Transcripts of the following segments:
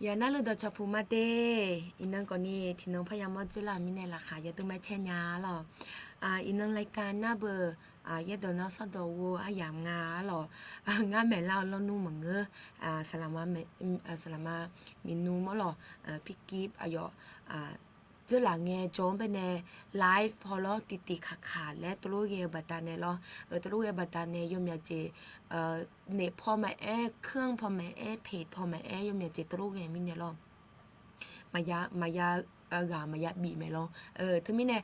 ยานาลูดอชพูมาเตอินังก่อนนี้ที่น้องพยายามมอจุลามิเนล่ะค่ะอย่าต้องมาเชียร์หรออินังรายการหน้าเบอร์ยาโดนอสดอวัวอยามงาหรองาแม่เล่าแล้วนู่เหมือนเงสลามาสลามามินูมอหรอพี่กิฟอายเจ้าหลังเงจอมไปในไลฟ์พอลติขาดและตัวลูกเยบัตตาเนลตัวลูกเยบัตตาเนยมยาเจเนพอมาเครื่องพอมาเพจพอมายมยาเจตัวลูกเยมินเนลมายาบีไหมลถึงมิเนี่ย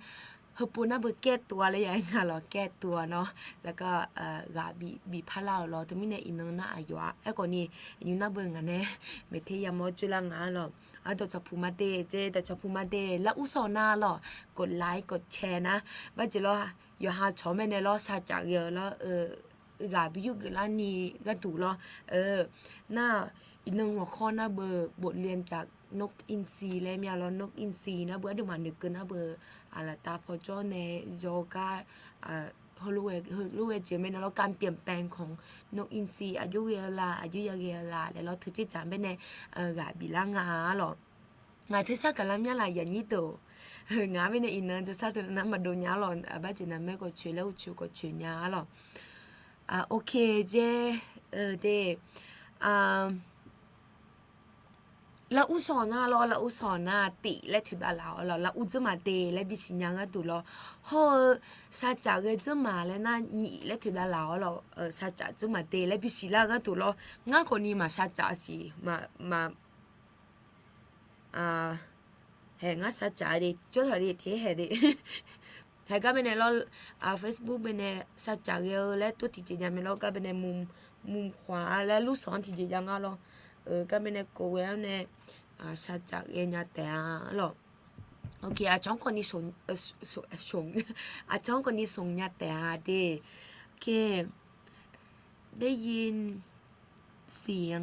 เฮปูน่าเบอแก้ตัวอะไรอย่างเงี้ยหรอแก้ตัวเนาะแล้วก็กาบีพะลาวหรอถึงมิเนี่ยอินน่าอายุก่อนนี้อยู่น่าเบิ่งกันแน่เมเทียมอจุลังอ่ะหรอดอกจับพูมาเตเจดอกจับพูมาเตแล้วอุศนาหรอกดไลค์กดแชร์นะว่าจะรออยู่หาชอมในรอซาจากเยอะแล้วกาบิยุกลานีก็ถูกหรอน่าอีนึงหัวข้อน่าเบอร์บทเรียนจากนกอินทรีและมีอะไรนกอินทรีนะเบอร์เดี๋ยวมันนึกกันนะเบอร์อะไรตาพอจ้อในโยกาเขารู้เจไม่นะแล้วการเปลี่ยนแปลงของนกอินทรีอายุเวลาอายุยาเวลาแล้วเราถือจิตจำไปในกาบิลางาหรองาเทศกาลมีอะไรอย่างนี้ตัวงาไม่ในอินเนอร์จะซาตัวนั้นมาโดนยาหรอบ้านจีนั้นไม่ก็ช่วยแล้วช่วยก็ช่วยยาหรอโอเคเจเดละอุสอนาลอละอุสอนาติและถุดาลาวละอุจมาเตและบิสิญญาตุลอฮอซาจากเจมาและนานีและถุดาลาวซาจากจมาเตและบิสิลากตุลองาคนนี้มาซาจากสิมาเฮงาซาจากดิจ่อทะเลเทเฮดิเฮก็เป็นเราFacebook เป็นซาจากเยอะและตัวที่จะยังไม่เราก็เป็นมุมขวาและลูกศรที่จะยังเราก็เป็นโกเวลเนี่ยซาจากเอ็นยาแต่หรอโอเคจ้องคนนี้ส่งจ้องคนนี้ส่งยาแต่เดโอเคได้ยินเสียง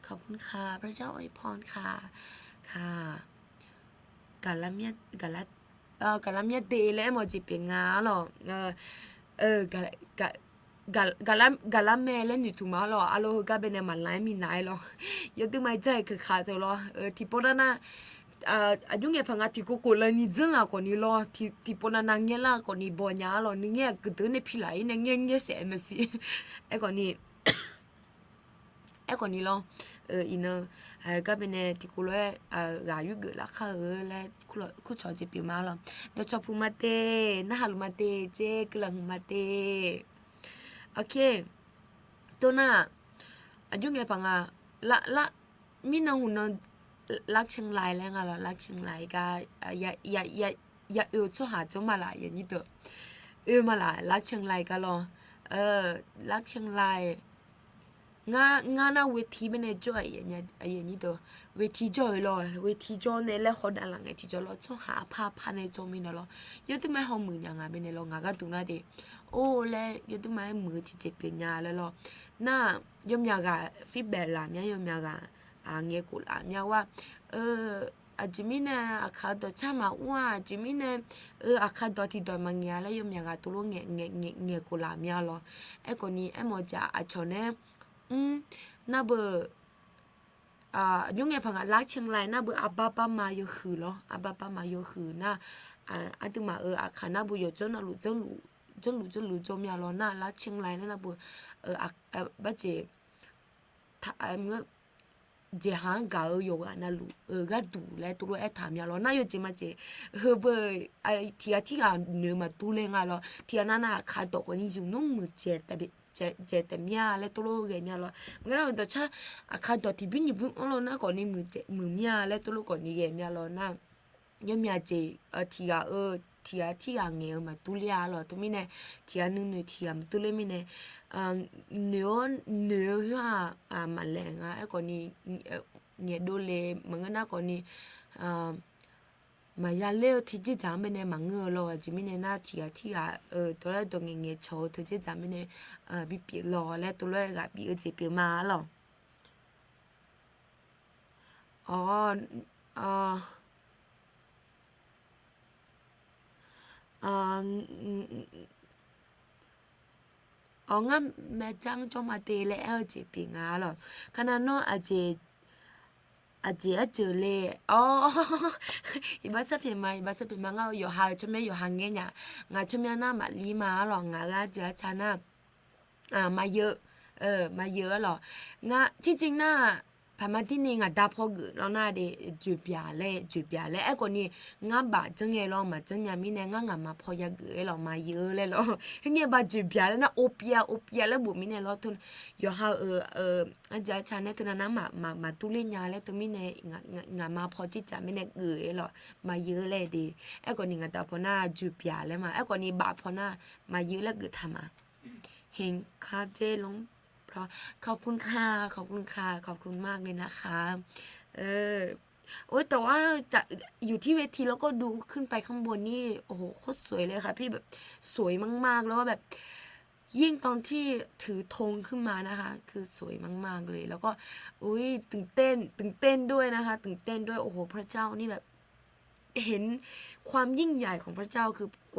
ขอบคุณค่ะพระเจ้าอวยพรค่ะค่ะกาลามีกาลามีเตแล้วมอจิเป็นงาหรอกาลาแม่เล่นอยู่ถูกมั้ยหรออะโลก็เป็นมันไลมีนายหรอยตึไม่ใจคือขาเถอะหรอที่ปนน่ะอายุเงี้ยพังอาทิโกโกเลยนี่จึงอ่ะคนนี้หรอที่ปนน่ะเงี้ยล่ะคนนี้บ่ญาหรอนี่เงี้ยกึดในพี่ไหลเนี่ยเงี้ยเสียมสิคนนี้หรออินเนอร์ก็เป็นที่กูเลยกายุกละค่ะและคุชอจะปีมาหรอเดี๋ยวชอบพูมาเตนะฮัลมาเตเจกลังมาเตโอเคตัวน่ะอายุไงปังละมีน้องหุ่นรักเชียงรายแล้วไงล่ะรักเชียงรายก็อย่าชอบหาจงมาละอย่างนี้ตัวมาละรักเชียงรายก็รอรักเชียงรายงานาเวทีเป็นจ่อยอย่างนี้ตัวเวทีจ่อยรอเวทีจ่อเนี่ยแล้วคนอะไรไงที่จ่อรอชอบหาพาในจอมีนะรอยอดไม่หอมมือยังไงเป็นรองาก็ตัวน่ะเดโอ้แล้วยอดไม่มือที่เจ็บเป็นยาแล้วรอน่ายมยากะฟีดแบ็กล่ะเนี่ยยมยากะเงี้ยกูล่ะเนี่ยว่าจิมิเนี่ยข้าตัวชามาว่าจิมิเนี่ยข้าตัวที่ตัวมันเงี้ยแล้วยมยากะตัวเงี้ยกูล่ะเนี่ยรอคนนี้มอจะชนเนี่ยน่าเบอยุ่งไงพังรักเชียงรายน่าเบออาบ้าป้ามาโยคือเหรออาบ้าป้ามาโยคือน่าตึมาขาน่าเบอโยเจ้าน่ารู้จมยาล้อน่ารักเชียงรายน่าเบอบ้าเจถ้าเมื่อเจหังกาโยกน่ารู้ก็ดูแลตัวถามยาล้อน่าโยเจมาเจเบอที่เนื้อมาตู้เล่งล้อที่น่าขาดตัวนี้อยู่นุ่มมือเจแต่เมียและตัวลูกเมียเรางั้นเราตัวชาข้าตัวที่บินอยู่เราหน้าก่อนนี้มือเมียและตัวลูกก่อนนี้เมียเราหน้ายอมยาเจที่เงี้ยมาตุเลียเราตัวมีเนี่ยที่นึงที่มาตุเลียมีเนี่ยเนื้อว่ามันแรงก่อนนี้เนี่ยดูเลยมันก็น่าก่อนนี้มายาเลี้ยวที่จะจำเป็นมังเงอรอจิมิเนน่าที่ตัวแรกตัวเงี้ยโชว์ที่จะจำเป็นบิปีรอและตัวแรกกับบิเจปีมาหรออ๋ออ๋องั้นแม่จังจงมาเตะแล้วเจปีงาหรอขนาดน้ออาเจ อาเจอเจอเลยอ๋ออีบ้าสับเพียมาอีบ้าสับเพียมางาอยู่หาจะไม่อยู่หางเงี้ยงาจะไม่น่ามาลีมาหรอกงาละเจอชานะมาเยอะมาเยอะหรองาที่จริงน่ะพามาที่นี่งาดาพอกุแล้วน่าเดจูบยาเลยไอ้คนนี้งาบาจังไงหรอมาจังยามีเนี่ยงามาพอยากุหรอมาเยอะเลยหรอเงี้ยบาจูบยาแล้วนะโอเปียแล้วบุมีเนี่ยรอทุนอยู่หาอาจารย์ชาเนี่ยทุนนั้นมาตุลิญาแล้วตัวมีเนี่ยงามาพอจิจ่ามีเนี่ยกุหรอมาเยอะเลยดีไอ้คนนี้งาดาพอน่าจูบยาแล้วมาไอ้คนนี้บาพอน่ามาเยอะแล้วกุทำมาเฮงครับเจลงเพราะขอบคุณค่ะขอบคุณมากเลยนะคะโอ้ยแต่ว่าจะอยู่ที่เวทีแล้วก็ดูขึ้นไปข้างบนนี่โอ้โหโคตรสวยเลยค่ะพี่แบบสวยมากๆแล้วก็แบบยิ่งตอนที่ถือธงขึ้นมานะคะคือสวยมากๆเลยแล้วก็อุ้ยตื่นเต้นด้วยนะคะตื่นเต้นด้วยโอ้โหพระเจ้านี่แบบเห็นความยิ่งใหญ่ของพระเจ้าคือก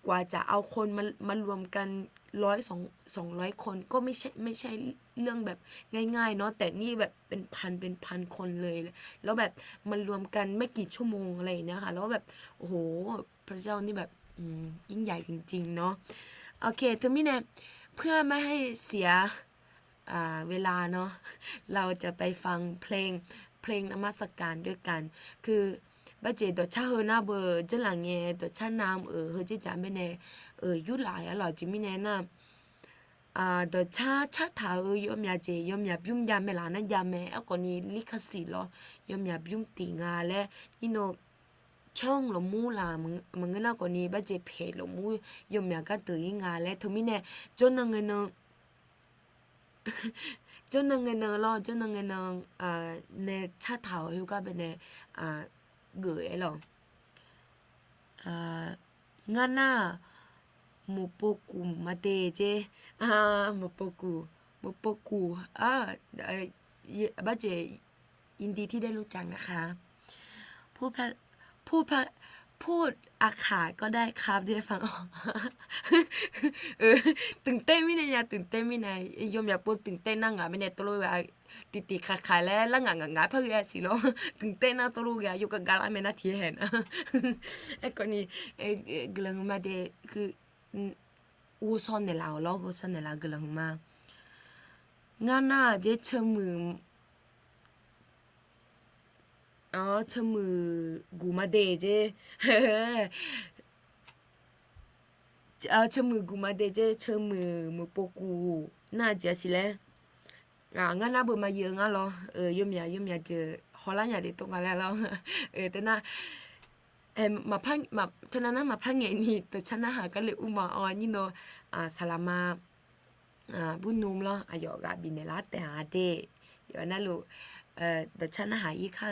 ว่าจะเอาคนมารวมกัน200 คนก็ไม่ใช่เรื่องแบบง่ายๆเนาะแต่นี่แบบเป็นพันคนเลยแล้วแบบมันรวมกันไม่กี่ชั่วโมงอะไรอย่างเงี้ยค่ะแล้วแบบโอ้โหพระเจ้านี่แบบยิ่งใหญ่จริงๆเนาะโอเคเทอร์มินเนเพื่อไม่ให้เสียเวลาเนาะเราจะไปฟังเพลงนมัสการด้วยกันคือบัจเจดอชาเฮนาเบอร์เจหลังเงดอชานามเฮจิจาไม่แน่ยุหลายหรอจิมิแน่น่ะดอชาถายอมยาเจยอมยาบุ้มยาเมลานะยาเมก่อนนี้ลิขสิทธิ์ยอมยาบุ้มติงาและนี่โนช่องหลมูล่ะมึงก็น่าก่อนนี้บัจเจเพหลมูยอมยาก็ตื่นงาและทมิแน่จนนังเงินจนนังเงินจนนังเงินในชาถาฮิวก็เป็นในgửi lo ngana mopoku mate je mopoku บัจเจยินดีที่ได้รู้จักนะคะพูดอาขาก็ได้ครับที่ฟังออกตื่นเต้นไม่ได้ยาตื่นเต้นไม่ได้ยอมอยากพูดตื่นเต้นนั่งไม่ได้ตัวเลยติดขาแล้วงาเพื่อสิโลตื่นเต้นนะตัวเลยอยู่กับกาลไม่น่าที่เห็นไอ้คนนี้กลังมาเดคืออูซอนเนลาล้ออูซอนเนลากลังมางานน่าเจเชื่อมือเชื่อมือกูมาเดเจเชื่อมือกูมาเดเจเชื่อมือปกูน่าจะสิแลงั้นน่าเบื่อมาเยอะงั้นเหรอยมยาเจอฮอลล์อย่าได้ตรงกันแล้วแต่น่ามาพังมาเท่านั้นนะมาพังไงนี่แต่ฉันน่ะหากันเลยมานี่โนสลามาบุญนุ่มเหรอยอกบินเนลาแต่หาเดยอนั่นลูแต่ฉันน่ะหาอีกค่ะ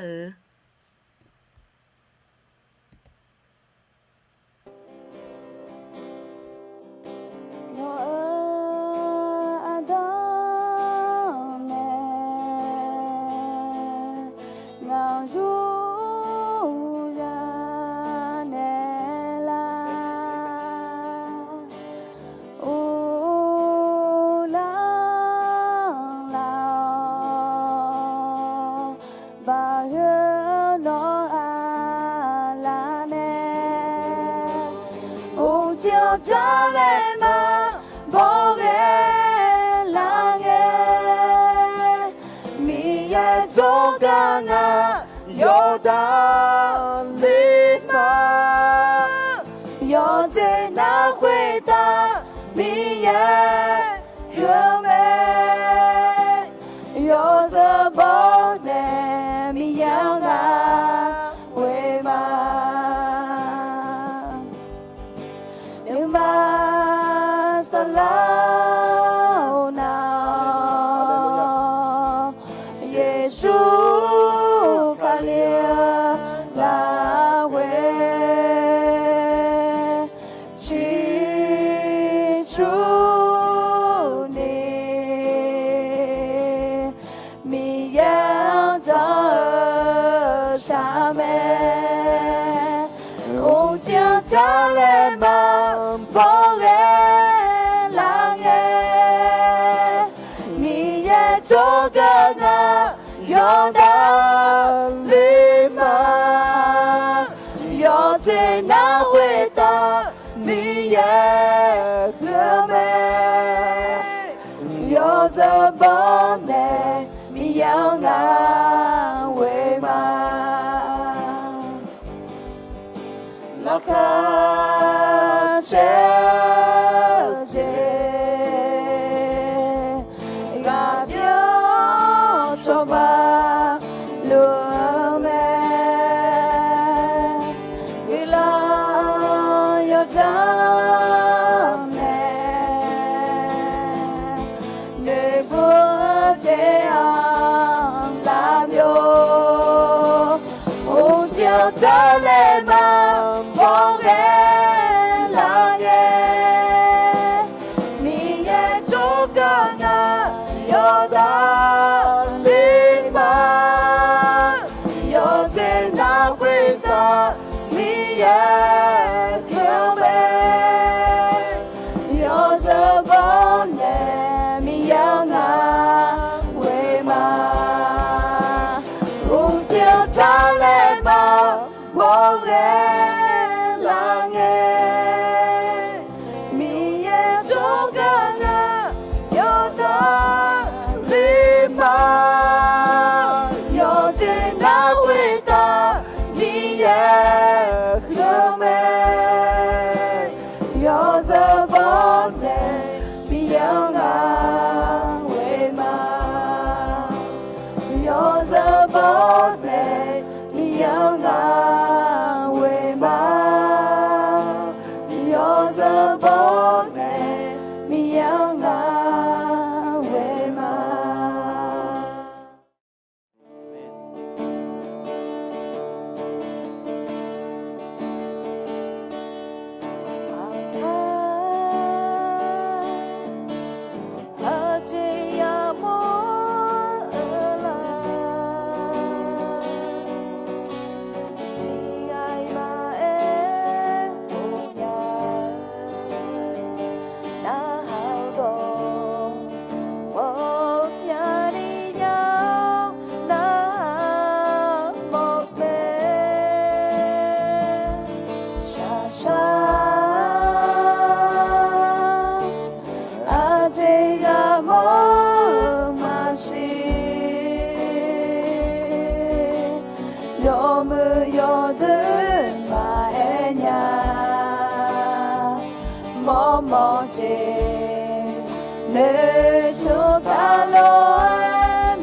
여다 리마 여제 나웨다 미에 그메 여자 번에 미양아 외마 라카 제제 가벼 줘봐 루메 일라 여자네 내 구제한 라며 오지어 달래만 보게 라예 미에 쫓겨나 여다 링마 여제 나위다 미에 교배 여자 번에 미양아 외마 우지어 달래마 보게 랑에 미에 쫓겨나 여다 리마 여제 나위다 미에 그메 여자 번에 미양아 외마 여자 번에 미양아 외마 여자 번에 미양아 외마 아지야 몰라 지아이마에 오냐 나하고 뭐냐리냐 나 먹네 샤샤 아재야 뭐마시 너무 여든 마에냐 뭐뭐지 내 조달로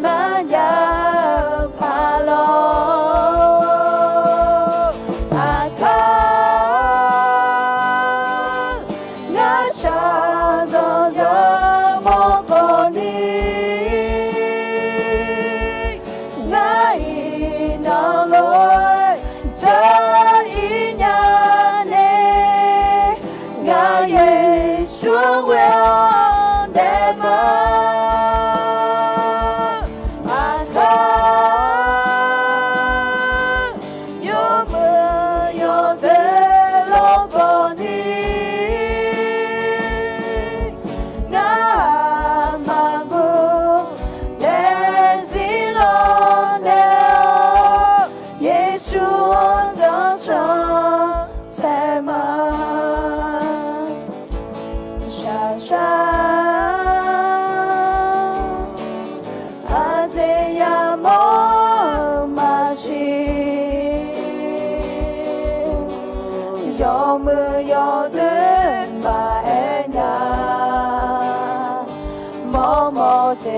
마냐 팔로 아까 나 찾아서 먹거니 나이 나로 자이냐네 나 예수의 내맘 아까 여무여대로 보니 나마구 내실로내어 예수 얹어서 세만 샤샤 아재야 뭐마시 여무여든 마에냐 뭐뭐지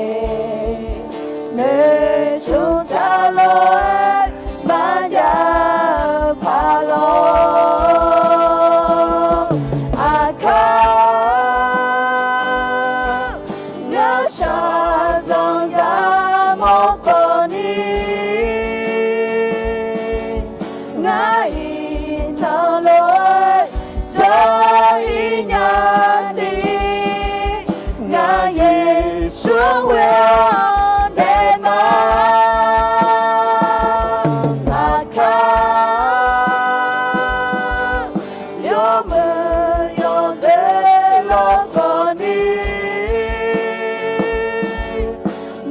내 조달로 마냐 팔로 아까 나 샤성자 먹거니 나이 너로 자이냐니 나 예수의 내맘 아까 여무여대로 거니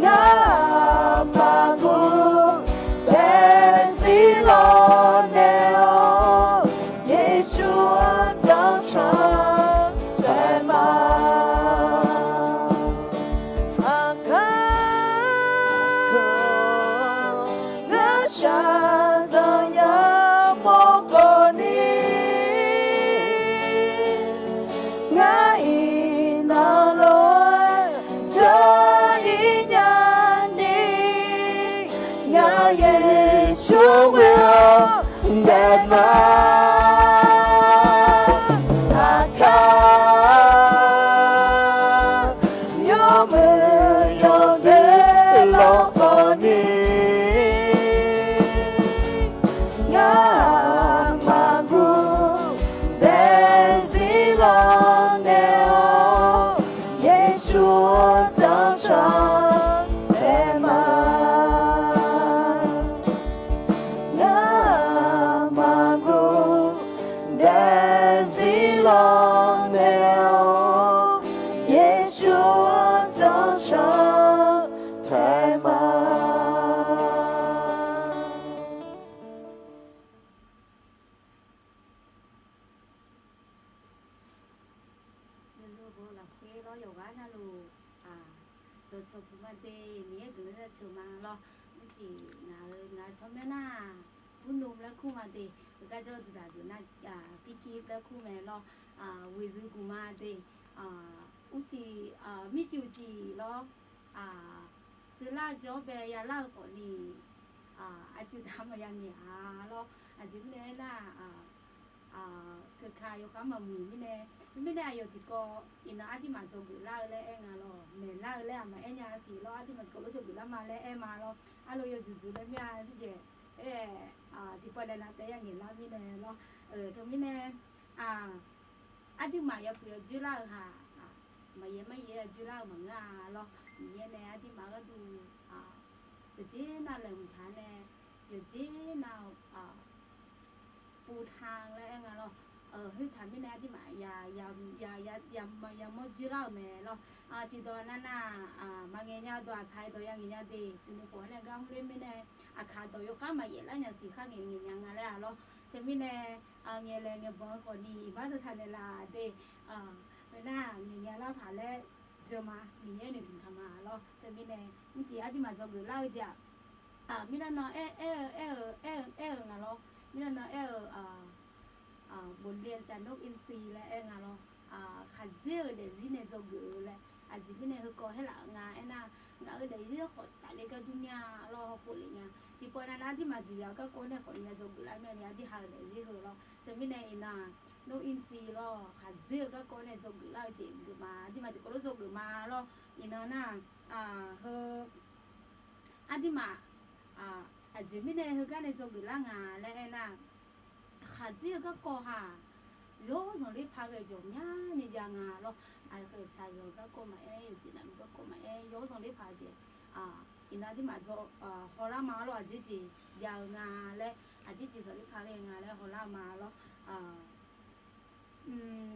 나마고 稣早上在吗？那么古的西龙的哦，耶稣早上在吗？đồ chụp mà đi mía cứ là chiều mà lo chỉ là cho mấy na vun nôm là khu mà đi cái cho từ từ na piki là khu mà lo với dư cụ mà đi uchi mi chiu chi lo từ là cho bé ya là có đi anh chú tham mà yang nhà lo anh chú này là cái khai yo kama mui mi ne ayo chỉ có ina ati mà cho gửi la le en alo me la le mà en nhà xí lo ati mà có lo cho gửi la mà le em mà lo alo yo chú le mi a ti je ti pa le na te yang ni la mi ne lo to mi ne ati mà ya pu yo ju la ha mà ye ju la mà nga lo mi ye ne ati mà ga du je na le mu tha ne yo je naปูทางแล้วเองอะเฮ้ยถามพี่แน่ที่หมายอย่ามาจีเราแม่เราที่ตอนนั้นน่ะมาเงี้ยตัวไทยตัวยังเงี้ยดีจึงในหัวเนี่ยก็ไม่ไม่แน่ขาตัวโยข้ามาเยอะแล้วอย่างสีข้างเงี้ยยังอะไรอะเราจะไม่แน่เงี้ยแรงเงี้ยบางคนนี่บ้านจะทันเวลาเดไม่น่าเงี้ยเราผ่านแล้วเจอมามีเงี้ยหนึ่งถึงทำมาเราแต่ไม่แน่เมื่อกี้ที่มาจะเกิดเล่าจะไม่น่าเนาะอะเรานี่นะบนเรียนจากนกอินทรีและเราขัดเสื้อเดี๋ยวที่ในโจกุเลยอาจจะไม่ในคือก่อให้หลังงานน่ะงานเดี๋ยวที่เขาตัดเลยก็ดุนยารอเขาคนเลยเนี่ยที่พอนั้นที่มาจีนก็คนเนี่ยคนเนี่ยโจกุแล้วเนี่ยที่หาเดี๋ยวที่เขาเราจะไม่ในน่ะนกอินทรีรอขัดเสื้อก็คนเนี่ยโจกุแล้วจีนกุมาที่มาที่คนโจกุมารออีนั่นน่ะเฮอที่มาอาจจะไม่ได้คือการในโจกุละงานและน่ะขาจีก็ก่อหาโยส่งรีพาเกจงเนี่ยนี่ยังงานเราเคยใช้โยก็ก่อมาอยู่จีนนั้นก็ก่อมาโยส่งรีพาเจอินาที่มาโจฮอลามาเราอาจจะยาวงานและอาจจะส่งรีพาเกงานและฮอลามาเรา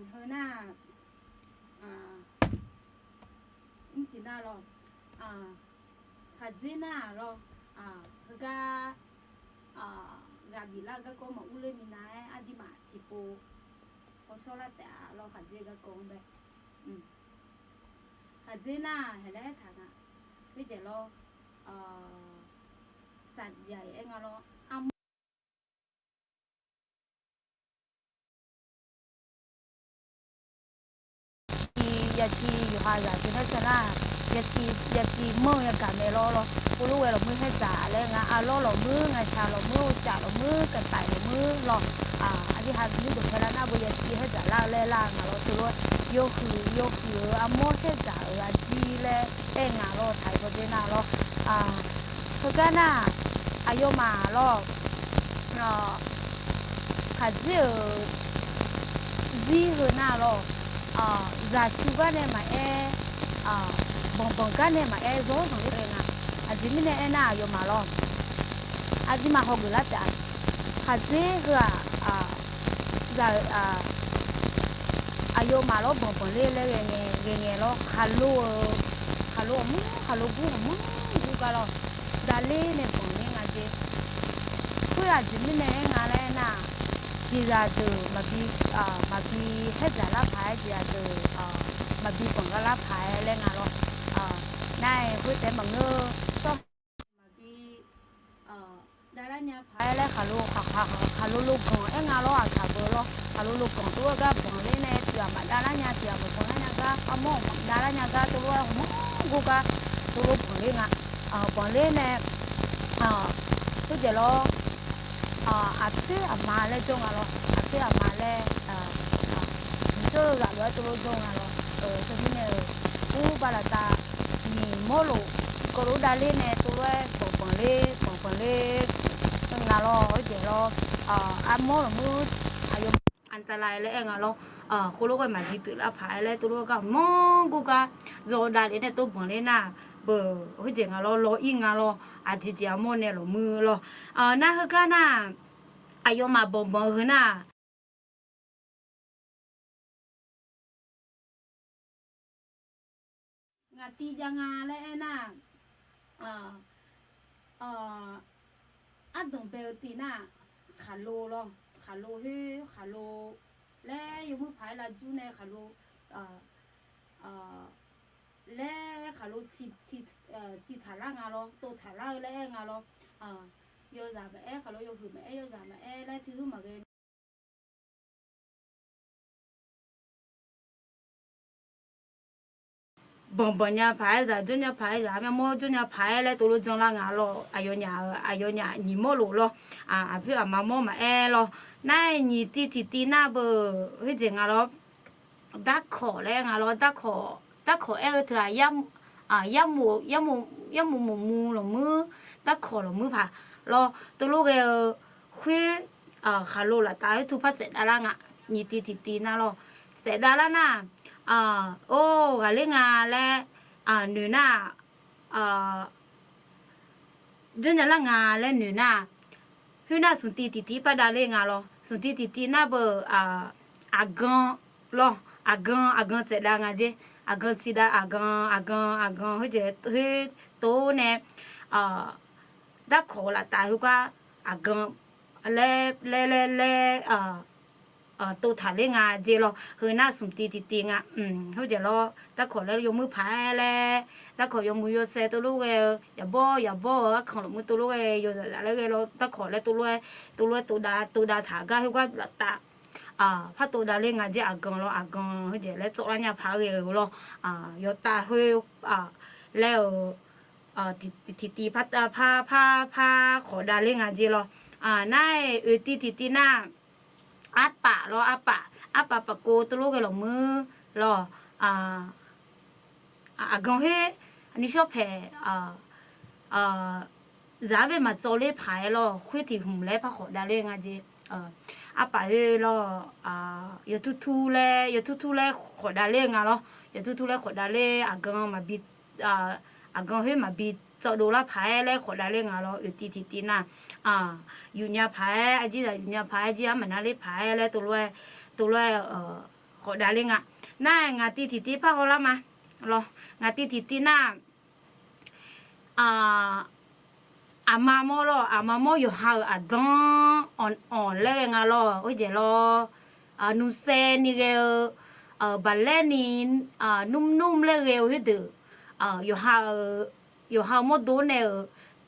เฮอน่าจีน่าเราขาจีน่าเราคือกาบิลาก็ก็มาอุเลมินาอาดิมาจิโปโอโซลาแต่เราขัดเจก็กงแบบขัดเจน่าเห็นได้ทางพี่เจเราสัตว์ใหญ่เองเรายาจีอยู่หายาจีให้ชนะยาจีมือยากาเมลอกูรู้ว่าเรามือให้จ่าเลยงาล้อเรามืองาชาเรามือจ่าเรามือกันไตเรามือเราอันที่หาที่ดูแค่ละหน้าบุยาจีให้จ่าล่าเล่ล่างเราตัวรู้โยคือโมให้จ่าจีเล่งาเราไทยก็เจน่าเราคือกันน่ะอายุมาเราขัดเจอจีหือหน้าเราจะชูกันเนี่ยมาบงกันเนี่ยมาโซ่ของที่เองอาจจะไม่เนี่ยน่าอยู่มาล้ออาจจะมาหกละจ้ะขัดเจ้คือจะอายุมาล้อบงเล่เงี้ยล้อฮัลโหลบูกันล้อดาเล่เนี่ยบงเนี่ยอาจจะคืออาจจะไม่เนี่ยงานเลยน่ะจีราดูมาบีให้จ่าละพายจีราดูมาบีผมก็ละพายเล่นงานล้อนายพูดแต่บางเนื้อก็มาบีได้แล้วเนี่ยพายแล้วขาลูกของงานล้อขาเบอร์ล้อขาลูกของตัวก็ผมเล่นเนี่ยเดี๋ยวมาได้แล้วเนี่ยเดี๋ยวผมคนนั้นก็เอาหม้อได้แล้วเนี่ยก็ตัวกูก็ตัวผมเล่นผมเล่นเนี่ยตัวเจล้ออาทิตย์มาเลยจงอะไรอาทิตย์มาเลยเชื่อกับว่าตัวจงอะไรตัวที่เนี่ยกูบาลตามีโมโลก็รู้ได้เลยเนี่ยตัวปองเล่ตั้งงานรอเดี๋ยวรอโมโลมืออายุอัน อันตรายแล้วงาเราคนลูกก็มาดีตื่นละผายแล้วตัวลูกก็มองกูก็โจดาเนี่ยตัวบ่เลยนะเบอเฮ้ยเจ๋งอ่ะเราอิงอ่ะเราอาจิจิอามเนี่ยเรามือเราน่าคือกันน่ะอายุมาบ่เฮน่ะงาตีจังงาแล้วน่ะอันต้องเบลตีน่ะขาโลเนาะขาโลเฮ้ขาโลแล้วอยู่มือผายละจูในขาโลแล้วขาโลชีถาล่างาเราตัวถาล่าแล้วงาเราโยจามาขาโลโยคือมาโยจามาแล้วถือมาเกนบ่ญาผายจ้ะจุญาผายจ้ะแม่มอจุญาผายแล้วตัวรู้จังละงาเราอายุญาညီမလို့လောအဖေအမမောမလောနိုင်ညီတီနာဘဟိကျငါလောတတ်ခေါ်လဲငါလောတတ်ခေါ်ထယမ်မူလောမတတ်ခေါ်လောမဖာလောတလူကခွေခါလိုလာတာသူဖတ်စက်လာငါညီတီနာလောစက်ဒါလာနာโอ้กะเลงาและหนูน่ะจุญละงาและหนูน่ะฮือน่ะสุนตีปะดาเลงาลอสุนตีน่ะเบอากังลออากังเจดางาเจอากังสิดาอากังเฮเจเฮโตเนี่ยดะขอละตาฮูกะอากังเลตัวถาเลงาเจลอเฮน่าสุมตีงะเขาจะรอตะขอแล้วยกมือพายแล้วตะขอยกมือยเซตัวลูกอย่าบ่ของมือตัวลูกยอะไรเราตะขอแล้วตัวดาถากะเฮก็ละตาพระตัวดาเลงาเจอากังเฮเจแล้วจอญาพาเรลอยตาเฮแล้วตีพาขอดาเลงาเจลอนายตีน่าอาปะปะโกตัวลูกหลงมือรอกงเฮอันนี้ชอบแผ่จะไปมาโจเล่พายรอคุยที่หุ่มเล่พะขอดาเล่งาจีอาปะเฮรอย่าทุเล่ขอดาเล่งาลออย่าทุเล่ขอดาเล่กงมาบิดกงเฮมาบิดเจ้าดูละพายแล้วขอได้เรื่องอะไรตีน่ะอยู่เนี่ยพายอาจีจะอยู่เนี่ยพายอาจีมันน่าเล่พายแล้วตัวขอได้เรื่องน่างาตีพาเขาละมารองาตีน่ะอามาโมรออามาโมอยู่ห่างดองอ่อนเลยงาลอโอ้ยเดี๋ยวรอนูเซนี่เกบัลเล่นี่นุ่มเลยเกลที่ดื้ออยู่ห่างมดโดนเนี่ย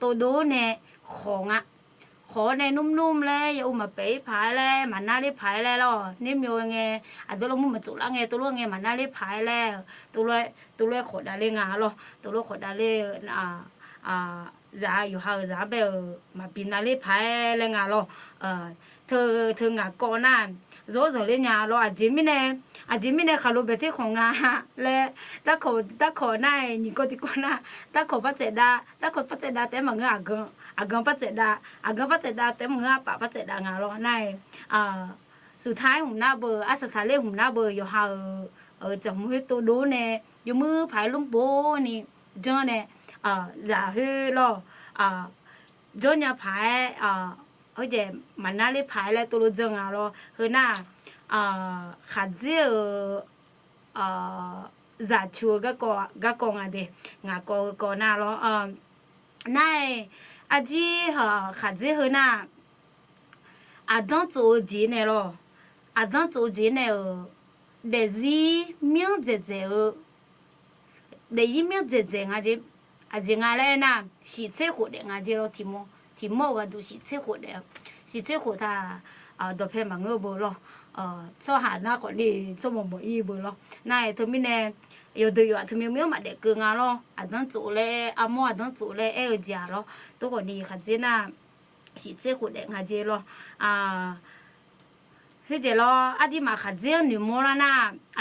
ตัวโดนเนี่ยขอเนี่ยนุ่มๆเลยอย่าอุ้มมาเป๋พายเลยมันน่าได้พายแล้วนี่มีไงตัวลูกมันจุละไงตัวลูกไงมันน่าได้พายแล้วตัวขอได้เลยงาตัวลูกขอได้เลยจะอยู่ห่างจะแบบมาบินน่าได้พายเลยงาเธองาก่อนน่ะโซ่เลยงาอาจิมิเนี่ยขาลูกเบที่ของงาและตะขอหน้านี่ก็ติกว่าน่ะตะขอปัจเจดาแต่มันงากังปัจเจดาแต่มันงาปัจเจดางาในสุดท้ายหุ่มหน้าเบอร์อาสาเล่หุ่มหน้าเบอร์อยู่ห่างจมูกตัวดูเนี่ยอยู่มือผายลุ่มโบนี่เจ้าเนี่ยจะเฮลเจ้าเนี่ยผายเฮ้ยเจมันน่าเล่พายแล้วตัวรู้จังเฮ้ยน่าขาเจี๋จะชัวก็กงเดงาก็น่านายอาจีขาเจี๋เฮ้ยน่าดังโจจีเนี่ยดังโจจีเนี่ยเดจีเมียเจเดยีเมียเจอาจีงาเลยน่าสิเชหัวเดงาจีทีโมก็ดูสิเชหัวท่าตัวเพลมังเงอเบอร์ชอบหาหน้าคนดีชอบมองบ่อีเบอร์นายเธอไม่แน่อยู่ดูอยู่เธอมีเมื่อมาเด็กเกินงานดังจุเลยโมดังจุเลยจ่าตัวคนนี้ค่ะเจน่าสิเชหัวเดงาจีเฮ้ยเจอดีมาขัดเจียนหนูมัวแล้วนะ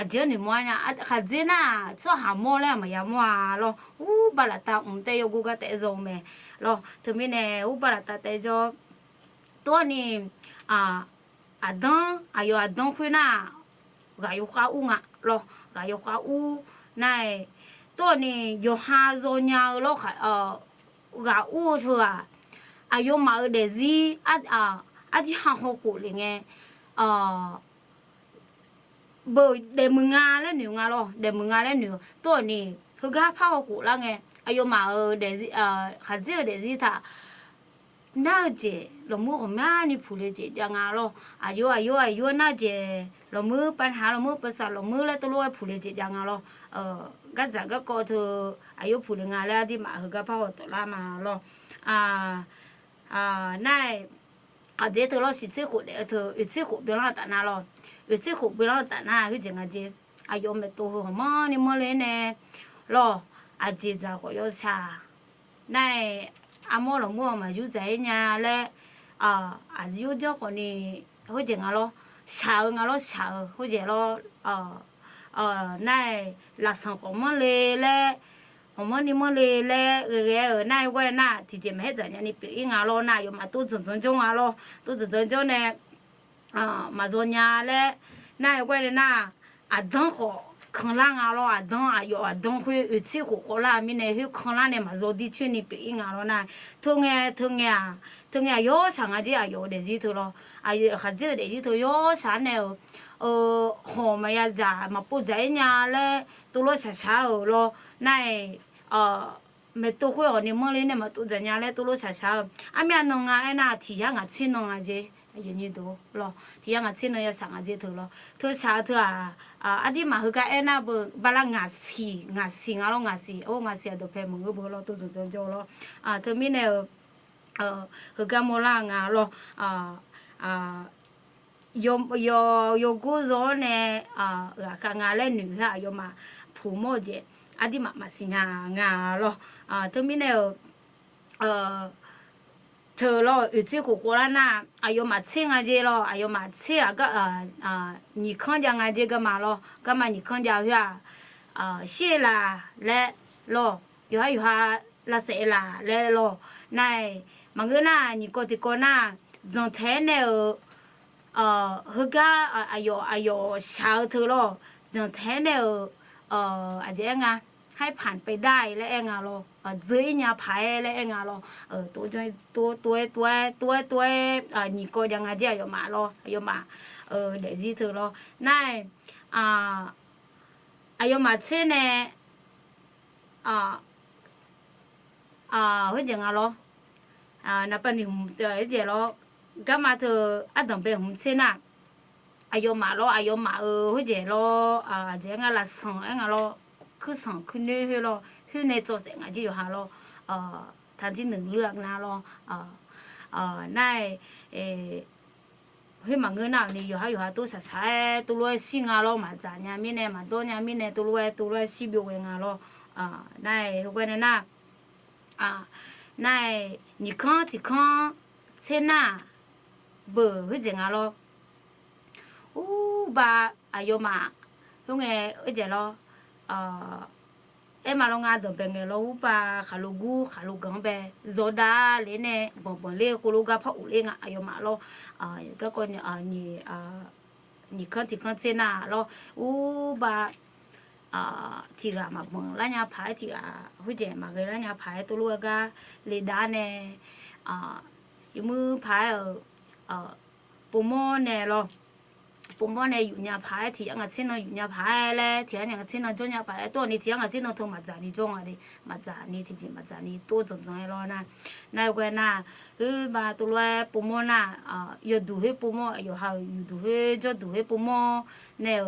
เจียนหนูมัวเนี่ยขัดเจียนน่ะชอบหามัวแล้วมาอย่ามัวบาลตาแต่ยกูก็แต่จงแม่ถึงไม่แน่บาลตาแต่จงตัวนี้ à đông à đông khui na gà yêu khá u ngạ lo gà yêu khá u này tôi này yêu ha rồi nhà lo gà u thôi à yêu mà để gì đi hàng hồ cổ liền nghe bởi để mừng ngà lên nhiều ngà lo để mừng ngà lên nhiều tôi này hơi gà phao hồ cổ là nghe à yêu mà để gì khá gì để gì thà na je lo mu ko ma ni phule je ja nga lo ayo na je lo mu pan ha lo mu pa sa lo mu le to lo phule je ja nga lo ga za ga ko thu ayo phule nga la di ma ga pa ho to la ma lo nai a je to lo si che ko de to e che ko bi la ta na lo e che ko bi la ta na hu je nga je ayo me to ho ma ni mo le ne lo a je za ko yo cha nai à mua là mua mà chú dạy nhà lẽ chú cho con đi hỗ trợ ngalo sợ hỗ trợ lo này là sản phẩm mà lẽ mà đi mà lẽ cái ở này quay na thì chỉ mấy giờ nhà đi bị ngalo na rồi mà tôi dần cho ngalo tôi dần cho này mà rồi nhà lẽ này quay na đông khó khăn lang alo đông khui chỉ của la mình này khăn lang này mà rồi đi chuyến đi bị alo này thương nghe yo sang aje ayo để gì thôi lo hạt gì để gì thôi yo sáng này họ mà ya già mà bố dạy nhà le tôi lo xa lo này mẹ tôi khui ở niệm lên này mà tôi dạy nhà le tôi lo xa mình nông na thì ya ngắt xin nông aje yên như đó lo thì yang ngắt xin nó ya sang aje thôi lo thôi xa thôi đi mà hơi cái na bờ ba ngắt xì ngalo ngắt xì đó phải mừng bữa lo tôi dần cho lo thôi mình này hơi cái món là ngà lo yo cô gió này cả ngà lên nữ ha yo mà phụ mẫu gì đi mà xì ngà lo thôi mình này thờ lo ở trên cổ cổ là na ayo mà chơi ngay gì lo ayo mà chơi cái nhị con nhà ngay gì cái mà lo cái mà nhị con nhà hoa xe là lẽ lo yo là sẽ là lẽ lo này mà người na nhị con thì con na dòng thế này hơi cái ayo sao thờ lo dòng thế này gì ngheให้ผ่านไปได้และเองอ่ะเราdưới nhà phải และเองอ่ะเราตัวนี่ก็ยังไงเดียวมาเราอยู่มาđể gì thử lo nàyอยู่มาเช่นเนี่ยเฮ้ยจังอ่ะเรานับเป็นหุ่มเดี๋ยวเราก็มาเธอต้องเป็นหุ่มเช่นน่ะอยู่มาเราอยู่มาเฮ้ยเดี๋ยวเราเดี๋ยวงั้นละสองเองอ่ะเราคือสองคือเนื้อเราคือในตัวเสียงอาจจะอยู่หาเราทางที่หนึ่งเลือกนะเราในเฮ้ยมาเงินน่ะนี่อยู่หาตัวใช้ตัวรวยสิงาเรามาจ่ายเนี่ยมีเนี่ยมาตัวเนี่ยมีเนี่ยตัวรวยสิบอยู่เองเราในทุกคนเนี่ยนะในนี่ข้อที่ข้อเช่นน่ะเบอร์เฮ้ยจังเราบาอายุมาทุกไงเอ้ยเดี๋ยวเราem mà lo ngã được bên cái lâu ba khá lâu gu khá lâu gắng bé rồi đã lên nè bọn lên cô lâu gặp họ lên à yêu mà lo cái con nhỉ con thì con trên nào lo ba thì cả mà bọn lá nhà phải thì hồi trẻ mà cái lá nhà phải tôi luôn cái lên đá nè yêu mưa phải ở bồ mò nè lo bố mẹ nàyอยู่nhà phải thì anh xin nóอยู่nhà phải嘞thì anh xin nó cho nhà phảiตัวนี้ที่anh xin nó thông mặt giả đi trong à đi mặt giảนี้ที่จริงmặt giảนี้ตัวจริงๆแล้วนะนายก็น่ะบาตัวเลยบมน่ะอยู่ดูให้บมอยู่หาอยู่ดูให้จะดูให้บมเนี่ย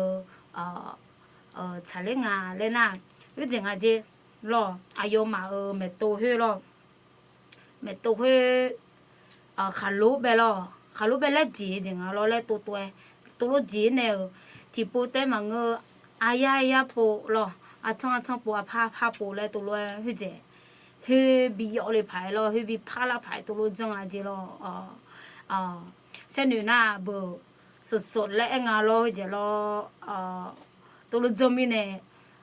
ชาเลงาเลยนะอยู่จริงอ่ะจีรออายุมาเมตโตให้รอเมตโตให้ขาลุไปรอขาลุไปแล้วจีจริงอ่ะรอแล้วตัวตัวจีเนี่ยที่ปูแต่มังอายาปูหรอทั้งปูพาปูเลยตัวเลยเฮ้ยเจ้เฮ้ยบีเอาเลยพายหรอเฮ้ยบีพาละพายตัวจังอาจีหรอเช่นนี้นะเบอสดเลยเองอ่ะหรอเฮ้ยเจ้หรอตัวจมีเนี่ย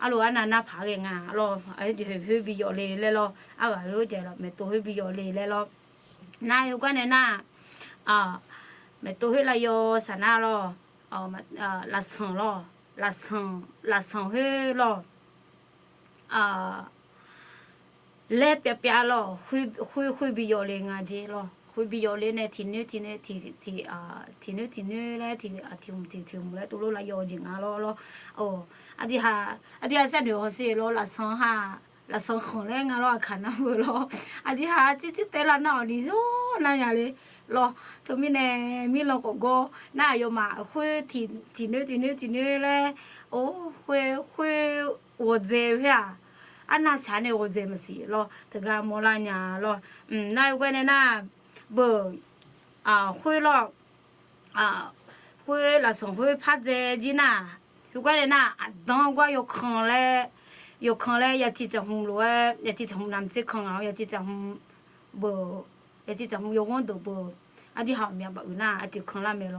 อะลูกอันนั้นพาเองอ่ะหรอไอ้เดี๋ยวเฮ้ยบีเอาเลยหรออะก็เฮ้ยเจ้หรอไม่ตัวเฮ้ยบีเอาเลยหรอนายก็เนี่ยนะ แม่ตัวเฮลายอสานาลอมาลาสังลอลาสังเฮลလဲပြပြလောခွေဘီယောလေးငါကြီးလောခွေဘီယောလေးနဲ့တီနေလဲတီမလဲတူလို့လာယောကြီးငါလောအိုအဒီဟာဆက်ရောစီလောလာဆန်ခွန်လဲငါလောအခါနာဘလောအဒီဟာချစ်တဲလာနော်ဒီဇိုနာရလေလောသူမင်းနဲ့မီလောကိုနာယောမခွေတီနေလဲအိုခွေဝဇေဖျာอันน่าฉันเนี่ยว่าเจมส์สิลอตะกามอลาญาลอนายกวนน่ะเบคุยลอคุยละสงคุยพาเจจีน่ะอยู่กวนน่ะดองกว่าอยู่คังเลยอยากจิจะหุมรู้อยากจิจะหุมนำจิคังเอาอยากจิจะหุมอยากจิจะหุมยงตัวอันที่หาเมียบ่น่ะอันที่คังละเมล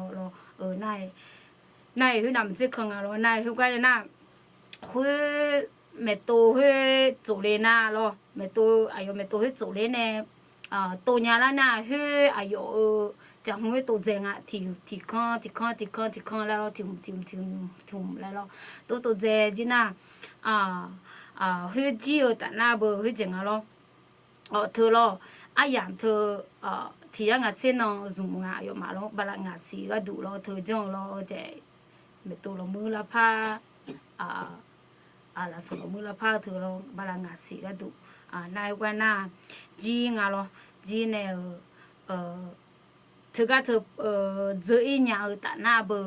นายคือนำจิคังเอานายอยู่กวนน่ะคุยแม่โตเฮจูเลนาลอแม่โตอายุแม่โตเฮจูเลเนโตญาลานาเฮอายุจะหงโตเจงอ่ะที่คันแล้วถึงแล้วโตเจจิน่ะเฮจิอตะนาเบเฮเจงอ่ะลอเธอลออะหยังเธอที่ยังอ่ะเซนอซุมงาอยู่มาลอบาลางาสีก็ดูลอเธอจังลอเจแม่โตลอมือละพาla solo mu la pha thu lo bala nga si ga du nai kwa na ji nga lo ji ne thu ga thu zhe yi nya ta na bo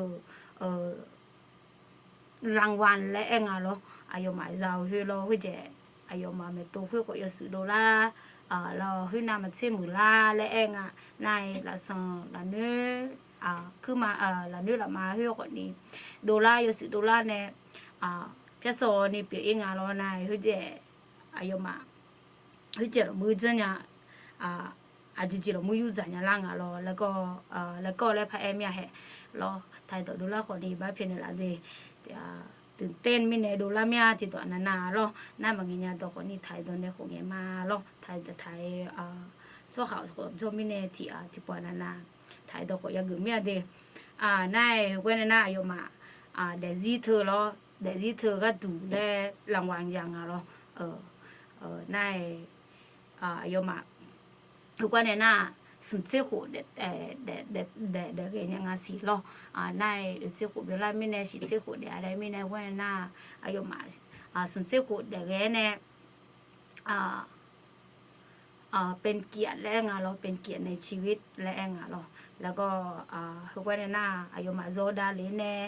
rang wan le nga lo ayo ma za hu lo hu je ayo ma me to hu ko yo su do la lo hu na ma che mu la le nga nai la son la neคือมาla ne la ma hu ko ni do la yo su do la neပြစောနေပြင်းငါလောနိုင်ဟုတ်ကျအယမဟုတ်ကျမူဇညာအကြည့်ကြလို့မူယူဇညာလာငါလောแล้วก็လည်းဖဲမြဟဲလောထိုင်တော့ဒူလာခေါ်ဒီဘာဖြစ်နေလားဒီตื่นเต้นมิเนดูละเมียติตัวนานาลอน่ามางญาตอคนนี้ไทยตอนนี้คงเงมาลอไทยจ้อเขาจ้อมิเนที่ปอนานาไทยตอก็ยังกึ่งเมียเดนายเว้นน่าอยู่มาเดซี่เธอลอเดซี่เธอก็ดูแลรางวัลอย่างอ่ะลอนายอยู่มาทุกวันเนี่ยน่าสมเด็จหัวเด็กยังไงสิล่ะนายเจ้าหัวเวลาไม่แน่สิเจ้าหัวเด็กอะไรไม่แน่ว่าน่าอายุมาสมเด็จหัวเด็กเนี่ยเป็นเกียรติและงานเราเป็นเกียรติในชีวิตและงานเราแล้วก็ทุกวันเนี่ยน่าอายุมาโซดาเลยเนี่ย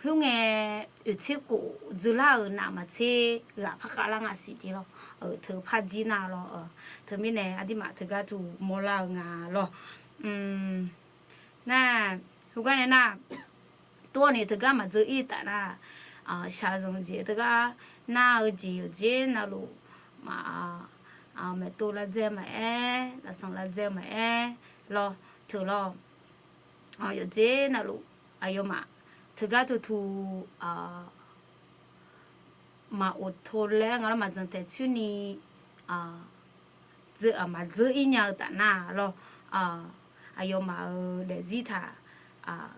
ฮึ่งเจ้าหัวจุฬาหน้ามาเชื่อพักการงานสิที่เราเธอพัดจีน่าเราเธอไม่แน่อดีมาเธอก็ถูกมลางาเราน่าทุกวันเนี่ยน่าตัวนี้เธอก็มาเจออีแต่น่าชาจงเจเธอก็น่าเจน่าลูมาแม่ตัวละเจมาละสองละเจมาเราเธอเราอยู่เจน่าลูอายุมาเธอก็ถูกมาอดทนแล้วงั้นมาจนแต่ช่วงนี้เจอมาเจออีกอย่างแต่หน้าเราอายุมาเดี๋ยวจีท่า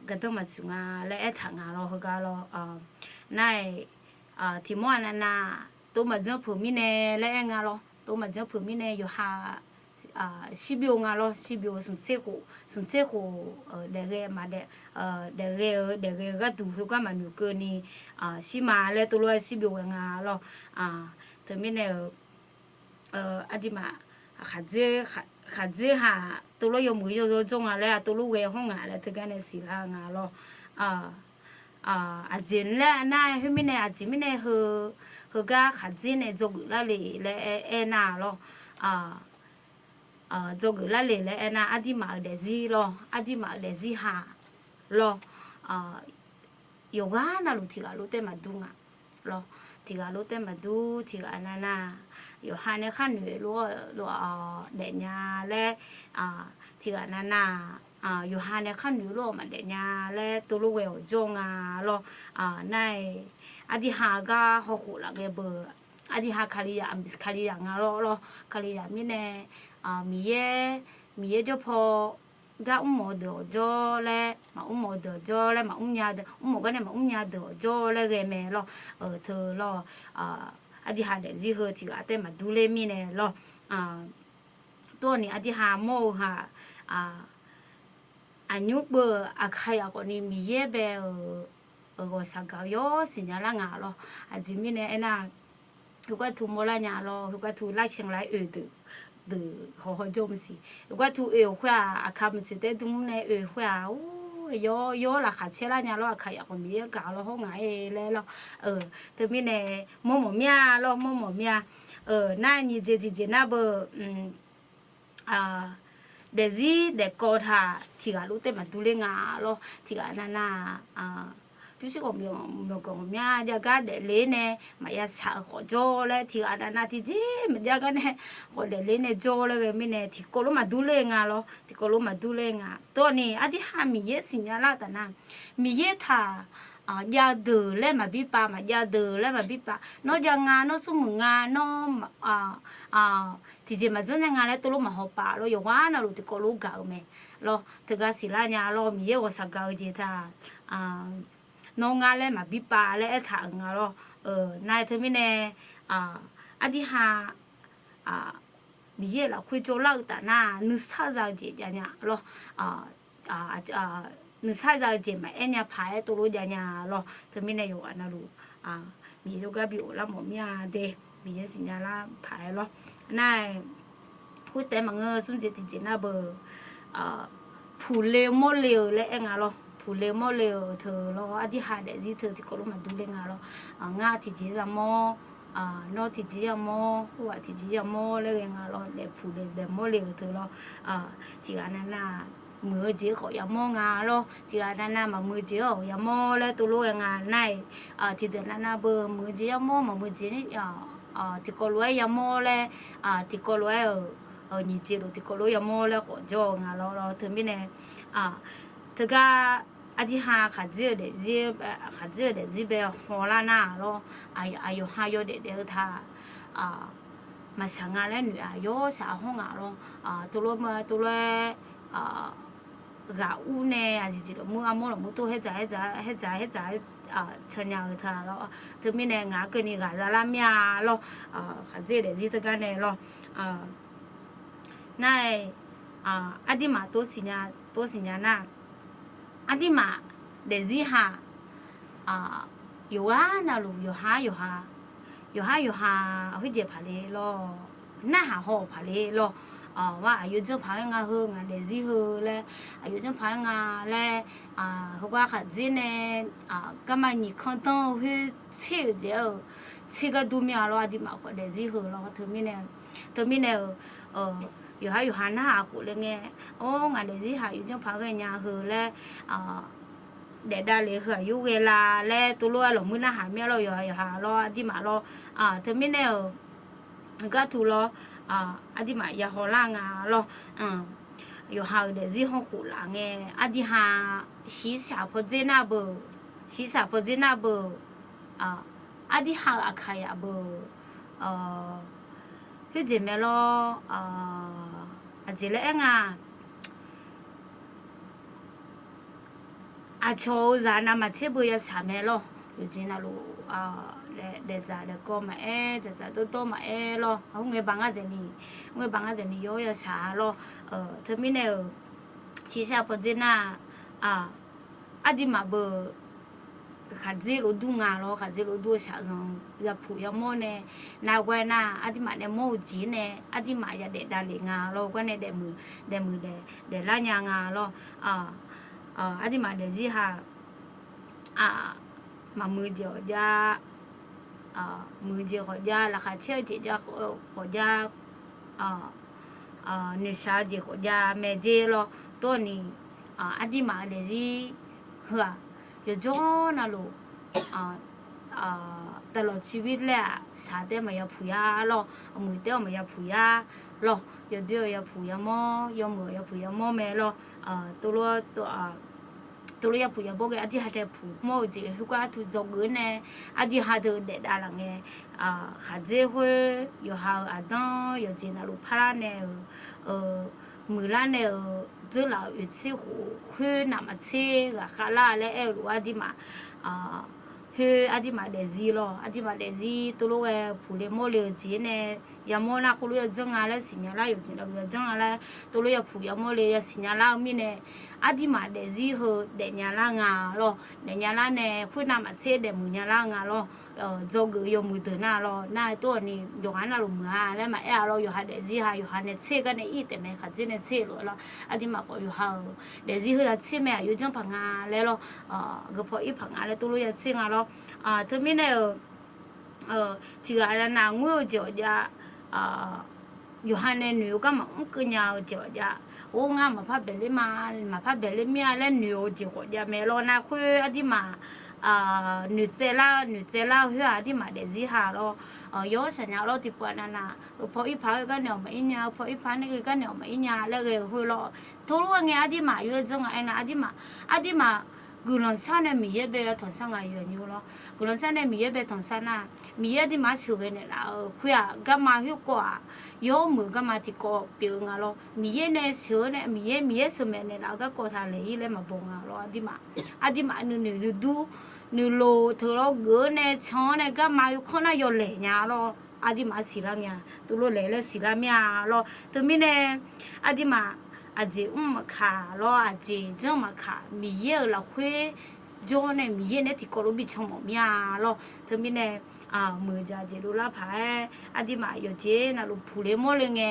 ก็ต้องมาช่วยงานและทางงานเราเขาก็เราในที่มั่วนั่นน่ะตัวมาเจอผู้มีเนและงานเราตัวมาเจอผู้มีเนอยู่สิบงานเราสิบสมเด็จหัวเด็กมาเด็กก็ดูเขาก็มาอยู่เกินนี่สิมาแล้วตัวเราสิบงานเราถึงไม่เนี่ยอดีมาขัดเจหาตัวเราอยู่มือจะจงอะไรตัวเราเวห้องอะไรถึงกันเนี่ยสิละงานเราอาจินแล้วนายเขาไม่เนี่ยอาจินไม่เนี่ยเขาก็ขัดเจเนี่ยจงละเลยแล้วน่าเราจงละเลยแล้วน่าอดีมาเดซี่เราอดีมาเดซี่หาเราอยู่บ้านน่ะลูกที่ก็ลูกเต็มมาดูงะเราที่ก็ลูกเต็มมาดูที่ก็นั่นน่ะอยู่หาในขั้นอยู่ลูกเด็กยาและที่ก็นั่นน่ะอยู่หาในขั้นอยู่ลูกมาเด็กยาและตัวลูกเวลจงเราในอดีหาก็หัวหัวละเก็บอดีหาคาริยาเราคาริยามีเนี่ยมีเจ้าพ่อ ga mo do jo le ma mo do jo le ma nya de mo ga ne ma nya do jo le ge me lo thơ lo a di ha de zi he ti a te ma du le mi ne lo to ni a di ha mo ha a nyu bo a khai a ko ni mi ye be go sa ga yo si nya la nga lo a ji mi ne na hu ga tu mo la nya lo hu ga tu la ching lai de ho ho jo mi si hu ga tu hwa a ka mi te du ne hwa yo la kha che la nya lo a khai a ko mi ye ga lo ho nga le lo te mi ne mo mia lo mo mia na ni je na bo de zi de ko tha ti ga lu te ma du le nga lo ti ga naပြစီကိုမျိုးကောင်များကြကတဲ့လေးနဲ့မရစာခေါ်ကြောလဲဒီအနာနာတီကြီးမကြကနဲ့ဟိုတဲ့လေးနဲ့ကြောလဲကမင်းနဲ့ဒီကိုလိုမဒူးလေငါလောဒီကိုလိုမဒူးလေငါတော့နေအဒီဟာမီရဲ့စညာလာတနာမီရဲ့သာရဒလဲမဘိပါမရဒလဲမဘိပါနော်ကြငါနော်စုမငါနော်ဒီကြမစညာငါလဲတူလို့မဟုတ်ပါလို့ယောဝါနော်လို့ဒီကိုလိုကောက်မယ်လောတကစီလာညာလောမီရဲ့ဝစကောက်ကြီးသာน้องงาเลยมาบิปาเลยถางงา咯นายเธอไม่แน่อธิหามีเยอะละคุยโจเล่าแต่น่านึกซาจะเจจเนี่ย咯นึกซาจะเจมาเอ็นยาพายตัวรู้จักเนี่ย咯เธอไม่แน่อยู่อันนั้นรู้มีโยกะบิโอละหมอมีอะไรเดมีเยอะสิญญาละพาย咯นายคุยแต่มาเงสุนเจติเจน่าเบอผู้เลวโมเลวเลยเอง咯ผู้เลวโมเลวเธอเราอธิหาเด็กที่เธอที่ก็รู้มาดูเรื่องเรางาที่จีจะมอนอที่จีจะมอหัวที่จีจะมอเรื่องเราเด็กผู้เลวเด็กโมเลวเธอเราที่อันนั้นน่ะมือจีเขาอย่ามองเราที่อันนั้นน่ะมามือจีเขาอย่ามอแล้วตัวรู้ยังไงในที่เดือนนั้นน่ะเบอร์มือจีอย่ามอมามือจีที่ก็รู้อย่ามอแล้วที่ก็รู้นี่จีรู้ที่ก็รู้อย่ามอแล้วก็จ้องเราเธอไม่แน่เธอก็อธิหาขัดเจอเด็กขัดเจอเด็กจีเบลหัวล้านเราอายุห้ายุเด็กท่ามาสังอะไรหนูอายุสาวห้องเราตัวรู้มาตัวรู้กาอูเน่อาจจะมือมือตัวเฮ็ดใจเชิญยาท่าเราเธอไม่แน่งาเกินนี่กาจะลามีเราขัดเจอเด็กจีเธอกันเนี่ยเรานั่นอดีมาตัวสิญญาน่ะอดีมาเดซี่ฮะอยู่น่ะลูกอยู่ฮะเฮ้ยเจ็บผาเลยล่อหน้าหาห่อผาเลยล่อว่าอายุจังผางาเฮงเดซี่เฮเลยอายุจังผางาเลยเขาว่าขัดจีเนี่ยก็มาหนีข้างต้นเฮ้ยเชื่อก็ดูมีอะไรอดีมาคนเดซี่เฮล่อเธอไม่เนี่ยอยู่หาหน้ากูเลยไงโอ้งานเดี๋ยวที่หาอยู่จังพักกันยาคือแล้วเด็ดได้เลยคืออยู่เวลาแล้วตัวรัวหลงมือหน้าหาเมียเราอยู่หารอที่มาเราเธอไม่แน่ก็ถูกเราที่มาอย่าหัวล่างเราอยู่หาเดี๋ยวที่ห้องขู่หลังไงที่หาสีสาวพอเจน่าเบอที่หาอาคายเบอเฮ้ยเจมส์เราเจเลยงโชว์จานามาเชื่อบุยสามเราอยู่จีน่าลูเดจ่าเดก็มาจ่าโตมาเราเขาเงยบังอาเจนี่ย่อยสาเราเธอไม่เนี่ยชีชาพอจีน่าดีมาเบอขัดเจลูดูงาเราขัดเจลูดูชาจงอย่าผูอย่ามอเนี่ยนายวันน่ะที่มาเนี่ยโมจีเนี่ยที่มาอย่าเด็ดดาลิงาเราก็เนี่ยเดมือเดล้านยางาเราที่มาเดจีฮะมามือเจียวจ้ามือเจียวขอจ้าราคาเชี่ยวจีจ้าขอจ้าเนื้อชาจีขอจ้าแม่เจเราตัวนี้ที่มาเดจีเหรออยู่จอน่ะลูกตลอดชีวิตแหละสาเต้มาอย่าผูยาหรอมือเต้มาอย่าผูยาหรออยู่เดียวอย่าผูยามอยมืออย่าผูยามอแม่หรอตัวอย่าผูยาบอกไอ้ที่หาแต่ผูมอจีฮึกว่าทุกจงเนี่ยที่หาเดินเด็ดอะไรเงี้ยขาเจ้าหัวอยู่หาดังอยู่จีน่ะลูกพาราเนี่ย มือละเนี่ยจะเราอยู่ที่หูคือหนามาเชื่อข้าล่าและหรือว่าที่มาคืออาทิมาเดซีโลอาทิมาเดซีตัวลูกผู้เลี้ยงโมเลี้ยงจีเนี่ยยามน่ะคุณลูกจังอะไรสิญญาละอยู่จีนเราจังอะไรตัวลูกผู้ยามเลี้ยงสิญญาละมีเนี่ยอาทิมาเดซีเหอเดญญาละงาโลเดญญาละเนี่ยคุณนำมาเชื่อเดมือญาละงาโลจงก็ยมือเดินน่ะโลน่าตัวนี้ยกหันน่ะลงมือแล้วมาเราอยู่หาเดซีหาอยู่หาเนี่ยเชื่อกันเนี่ยอีแต่เนี่ยข้าจีเนี่ยเชื่อโลอาทิมาก็อยู่หาเดซีเหอเชื่อแม่อยู่จังพังงาแล้วโลก็พออีพังงาแล้วตัวลูกเชื่องาโลทำไมเนี่ยที่ว่าเราหนังงูเจ้าจ้าอยู่หันเนี่ยหนูก็มันก็ยาวเจ้าจ้าโอ้งามาพับเบลลี่มาพับเบลลี่มีอะไรหนูเจ้าจ้าเมลอนาคุยอดีมาหนูเจล่าหัวอดีมาเดซี่ฮาโลย้อนสัญญาเราที่ปวดนั่นน่ะพออีพาก็เหนียวมาอีเนี่ยพออีพานี่ก็เหนียวมาอีเนี่ยแล้วก็หัวเราทุกวันเงี้ยอดีมาอยู่จังไงนะอดีมากุลสันเนี่ยมีเยอะไปทั้งสังกัดอยู่แล้วกุลสันเนี่ยมีเยอะไปทั้งสันน่ะมีเยอะที่มาช่วยเนี่ยละคุยก็มาหิวกว่าย้อมมือก็มาที่ก็เปลี่ยนแล้วมีเยอะเนี่ยช่วยเนี่ยมีเยอะช่วยเนี่ยละก็ก็ทะเลเลยมาบ่งแล้วอดีมาหนูดูหนูโลเธอเราเกินเนี่ยช้อนเนี่ยก็มาอยู่คนน่ะอยู่เลยเนี่ยแล้วอดีมาสิละเนี่ยตัวเราเลยสิละเนี่ยแล้วตัวมีเนี่ยอดีมาอาเจมาขาล้ออาเจจังมาขามีเยอะละคุยจอเนี่ยมีเยอะเนี่ยที่กรบิชงมีอ่ะล้อทำไมเนี่ยมือจะเจดูละพายอาดิมาอยู่เจน่ะลูกผู้เลี้ยงโมเลยไง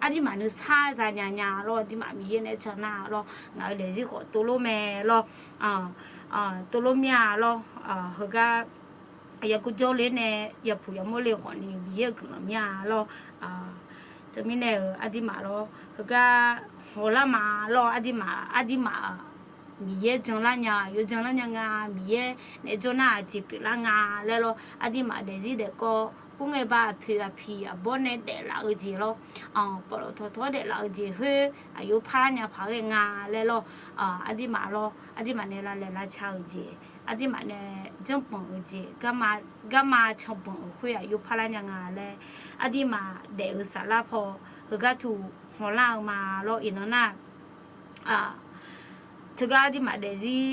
อาดิมานึกซาซาญาญาล้ออาดิมามีเยอะเนี่ยชนะล้อไงเลยสิขอตัวโลแม่ล้อตัวโลเมียล้อเขาก็อยากกูจอเลยเนี่ยอยากผู้ยังโมเลยขอนี่มีเยอะขึ้นมาเมียล้อทำไมเนี่ยอาดิมาล้อเขาก็好了嘛，老阿弟嘛，米也种了呀，又种了呀啊，米也那种那几笔了啊，来咯，阿弟嘛的是的个，不爱把皮啊，不那的老子咯，不咯拖的老子去，啊又怕人家怕个啊，来咯，阿弟嘛咯，阿弟嘛那来炒子，阿弟嘛呢种饭子，干嘛炒饭会啊，又怕人家啊嘞，阿弟嘛的有啥啦破，个个土。หัวล่างมาเราอินแล้วนะถึงอาทิมาเดซี่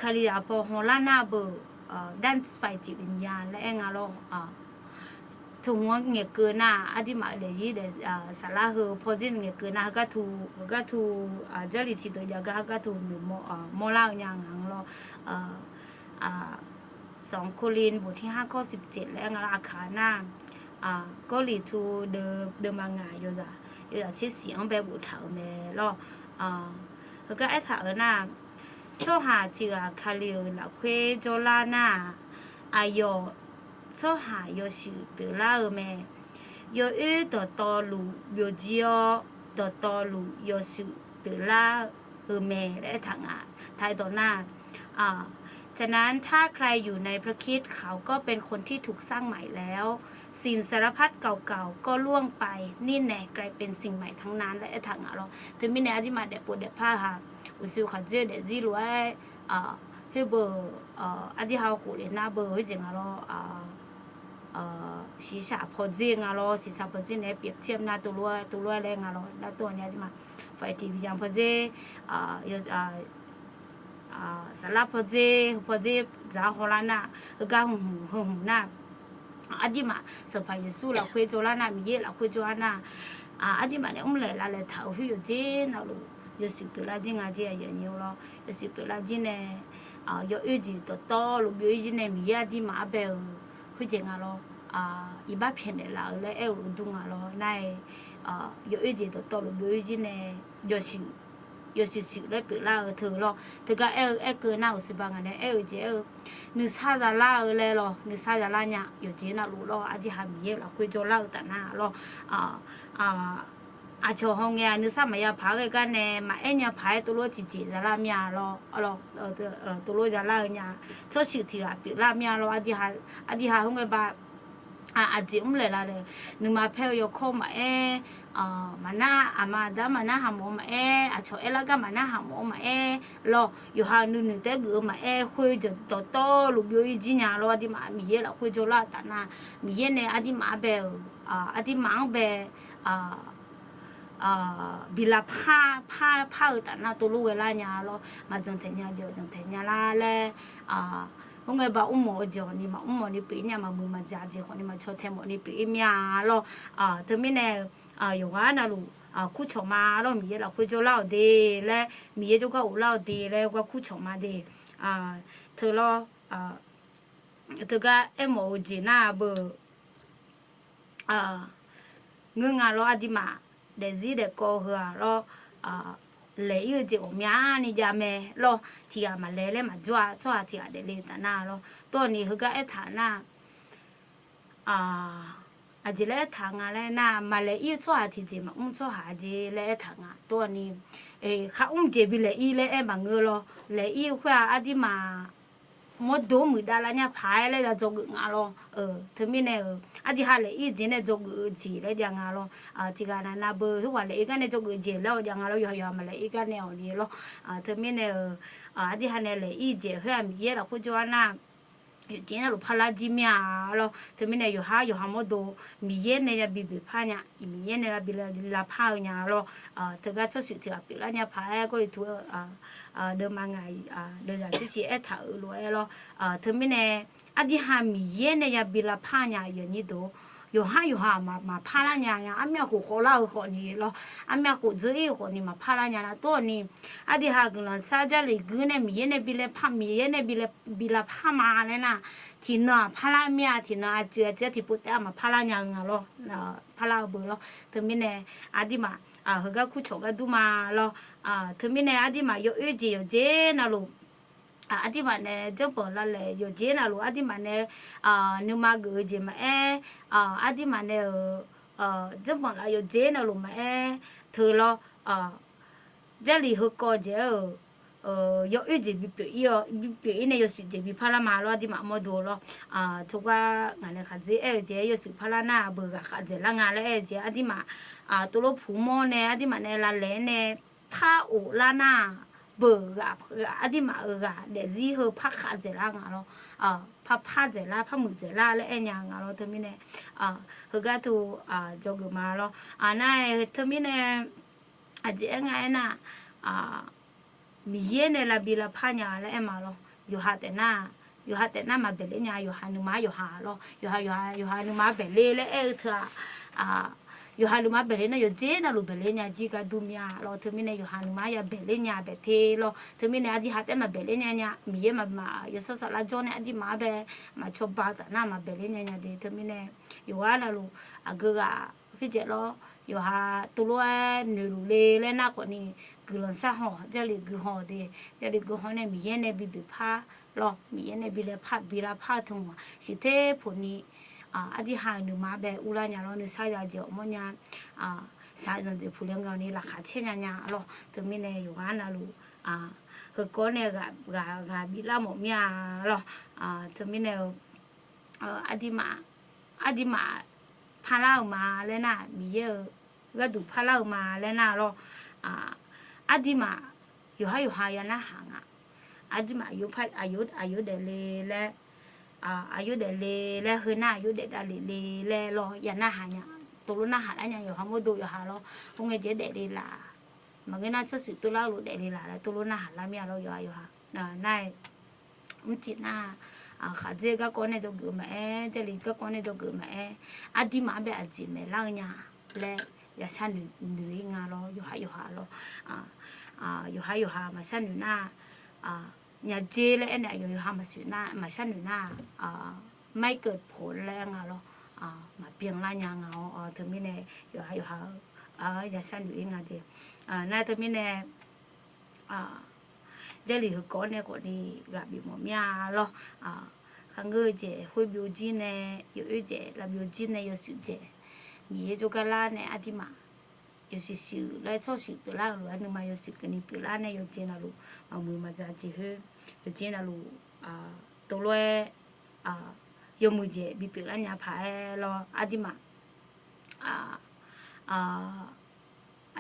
คาริอาพอหัวล่างหน้าเบอร์ด้านไฟจิตวิญญาณและเองเราถึงว่าเงี้ยเกินน่ะอาทิมาเดซี่เดสาระเหอพอจินเงี้ยเกินน่ะก็ถูเจริญที่ตัวอย่างก็ถูมอล่างอย่างงั้นเรา2 โครินธ์บทที่ 5 ข้อ 17และอาคาหน้าก็หลีทูเดิมมางายอยู่จ้ะชิดเสียงแบบบุถาวแม่ล้อแล้วก็ไอ้ถาวน่ะชอบหาจีกคาลิวละเควโจลาน่ะอายอชอบหาโยชิเปล่าแม่โยต่อลูโยจิโอต่อลูโยชิเปล่าแม่และทางท้ายต่อหน้าฉะนั้นถ้าใครอยู่ในพระคริสต์เขาก็เป็นคนที่ถูกสร้างใหม่แล้วสิ่งสารพัดเก่าๆก็ล่วงไปนี่แน่กลายเป็นสิ่งใหม่ทั้งนั้นและทางเราถึงมีแน่ที่มาเด็ดปวดเด็ดผ้าค่ะอุซิวขาเจเด็ดจีรวยเฮเบอร์อดีฮาวหูเลยหน้าเบอร์ให้จริงเราศีรษะพอจริงเราศีรษะพอจริงเนี่ยเปรียบเทียบหน้าตัวรวยแรงเราหน้าตัวเนี้ยที่มาไฟทีวียังพอจริงสลับพอเจจ้าหัวล้านน่ะก็หุ่มน่ะอาดิมาสบายเยซูเราคุยโจล้านน่ะมีเยอะเราคุยโจล้านน่ะอาดิมาเนี่ยเลยละเลยเท่าหิวเจนเราลูยสิตัวละจิงอาเจียอย่างเงี้ยเรายสิตัวละจินเนี่ยยอจีต่อลูกยอจีเนี่ยมีอาดิมาเบลคุยเจงเราอีบ้าเพียนเนี่ยเราเลยลูดุงเราในยอจีต่อลูกยอจีเนี่ยยสิเลยเปล่าเธอหรอเธอก็เกินหน้าอุสิบังเนี่ยเจนึกซาจาล่าเลยหรอนึกซาจาล่าเนี่ยอยู่จีน่ารู้หรออาจจะหามีเยอะหรอคุยโจล่าแต่หน้าหรอชาวห้องเนี่ยนึกซามายาพากันเนี่ยมาเนี่ยพายตัวรถจีจาล่ามีหรอตัวรถจาล่าเนี่ยชอบสิ่งที่เปล่ามีหรออาจจะหาห้องแบบอาจจะเลยละเลยนึกมาเพียงข้อมามาหน้ามาดามาหน้าหาหมอมาชอบแล้วก็มาหน้าหาหมอมารออยู่หาหนึ่งแต่ก็มาคุยจะต่อลูกอยู่จีน่าเราอดีมามีเยอะเราคุยจะละแต่น่ะมีเยอะเนี่ยอดีมาเบลอดีมาเบล比拉怕的那都路来伢咯，嘛整天伢就整天伢啦嘞我个把毛就你嘛毛你比伢嘛嘛家就和你嘛秋天毛你比面咯这边呢有啊那路库草嘛咯米了会做老的嘞米就个有老的嘞个库草嘛的特咯这个毛巾那不ngưng lo adi mà để gì để cô hừa lo lấy yêu chị ôm nhà ni gia mẹ lo thì mà lấy mà cho thì để lấy ta na lo tôi ni hứa cái thằng na chỉ lấy thằng lấy na mà lấy yêu cho thì chỉ mà cho hà chỉ lấy thằng tôi ni không chỉ bị lấy yêu lấy em bằng người lo lấy yêu khoa adi mà một đôi mười đa là nhà phải lấy ra cho người ngà lo thứ mình này đi hà lấy ít tiền này cho người chỉ lấy ra ngà lo chỉ cái này là bơ hoặc lấy cái này cho người chỉ lấy ra ngà lo giờ mà lấy cái này đi lo thứ mình này đi hà này lấy ít tiền hay là mình là cũng cho na tiền là lúc phải là gì mía lo thứ mình này giờ hà một đôi mình này là bị phải nhá mình này là bị là phải nhá lo thứ cái cho sự thì bị là nhà phải có đi thua đưa mang ngày đưa ra chỉ thở luôn lo thứ mình này đi hà mình này là bị là phải nhá giờ như đó yo ha mà phá ra nhà anh mẹ cũng khó lao khó nhỉ lo anh mẹ cũng dễ khó nhỉ mà phá ra nhà là tôi nhỉ đi ha cái là sao ra lại cái này mình này bị là phá mà này nè thì nó phá ra mẹ thì nó chưa thì bút mà phá ra nhà lo phá ra bự lo thì mình này đi mà hơi cái khu chỗ cái đu mà lo thì mình này đi mà yo gì yo dễ nào luôn đi mà nè cho bỏ là lệ yo dễ nào luôn đi mà nè nếu mà gửi gì mà đi mà nè cho bỏ là yo dễ nào luôn mà thử lo gia đình hơi có dễ yo gì bị này yo sự gì bị phá mà lo đi mà mua đồ lo thôi qua ngày này khá dễ dễ yo sự phá na bữa khá dễ là ngày này dễ đi mà tôi lo phụ mẫu nè đi mà nè là lệ nè phá ổ là na bờ đi mà để gì hơi phá khá dễ là ngà lo phá dễ là phá mực dễ là lẽ nhà ngà lo thôi mình nè hơi cái thu cho người mà lo này thôi mình nè dễ ngay nè mình này là bị là phá nhà lẽ mà lo yo hạt na mà bể nhà yo hà numa yo hà lo yo hà numa bể lẽ thà yo hà numa bể na yo dễ na lo bể nhà chỉ cả dumia lo thôi mình này yo hà numa ya bể nhà bể thế lo thôi mình này đi hạt mà bể nhà mình mà yo sao là cho này đi mà bể mà cho ba ta na mà bể nhà đi thôi mình này yo ala lo aga phía trên lo yo hà tu lo nửa lê na còn ni cứ lần sau họ giờ thì cứ họ thì giờ thì cứ họ này mình này bị phá lo mình này bị là phá thùng mà chỉ thế phụ ni đi hàng nữa mà bé u la nhà lo nữa sai ra chỗ mà nhà sai rồi thì phụ lượng cái này là khá chết nhà lo từ mình nàyอยู่anh là lu cái con này gà bị la một mía lo từ mình này đi mà phá lao mà lên na mình cái đủ phá lao mà lên na lo đi mà yo ha ya na hàng đi mà yo phát ayo để le ayo để le hơn na ayo để đã le lo ya na hàng nha tôi na hàng anh yo không có đồ yo hàng lo không nghe chế để đi là mà cái na cho sự tôi lao để đi là tôi na hàng làm ya lo yo ha này chỉ na khá dễ các con này cho gửi mẹ cho lý các con này cho gửi mẹ đi mà bé chỉ mẹ lao nhà le ya san nữ nga lo yo ha lo yo ha mà san nữ na nhà chế le na yo ha mà su na mà san nữ naไม่เกิดผลแล้วnga lo mà biếng la nhà nga thứ mình này yo ha ya san nữ nga đi na thứ mình này giờ thì con này còn đi gặp bị một mía lo khang người chế hội biểu diễn này yo chế là biểu diễn này yo sự chế mình cho cái lá này đi mà yo sự lại cho sự từ lá rồi nhưng mà yo sự cái này từ lá này yo chế nào luôn mà mùi mà ra chỉ hơi yo chế nào luôn tôi nói yo mùi chế bị từ lá nhà phải lo đi mà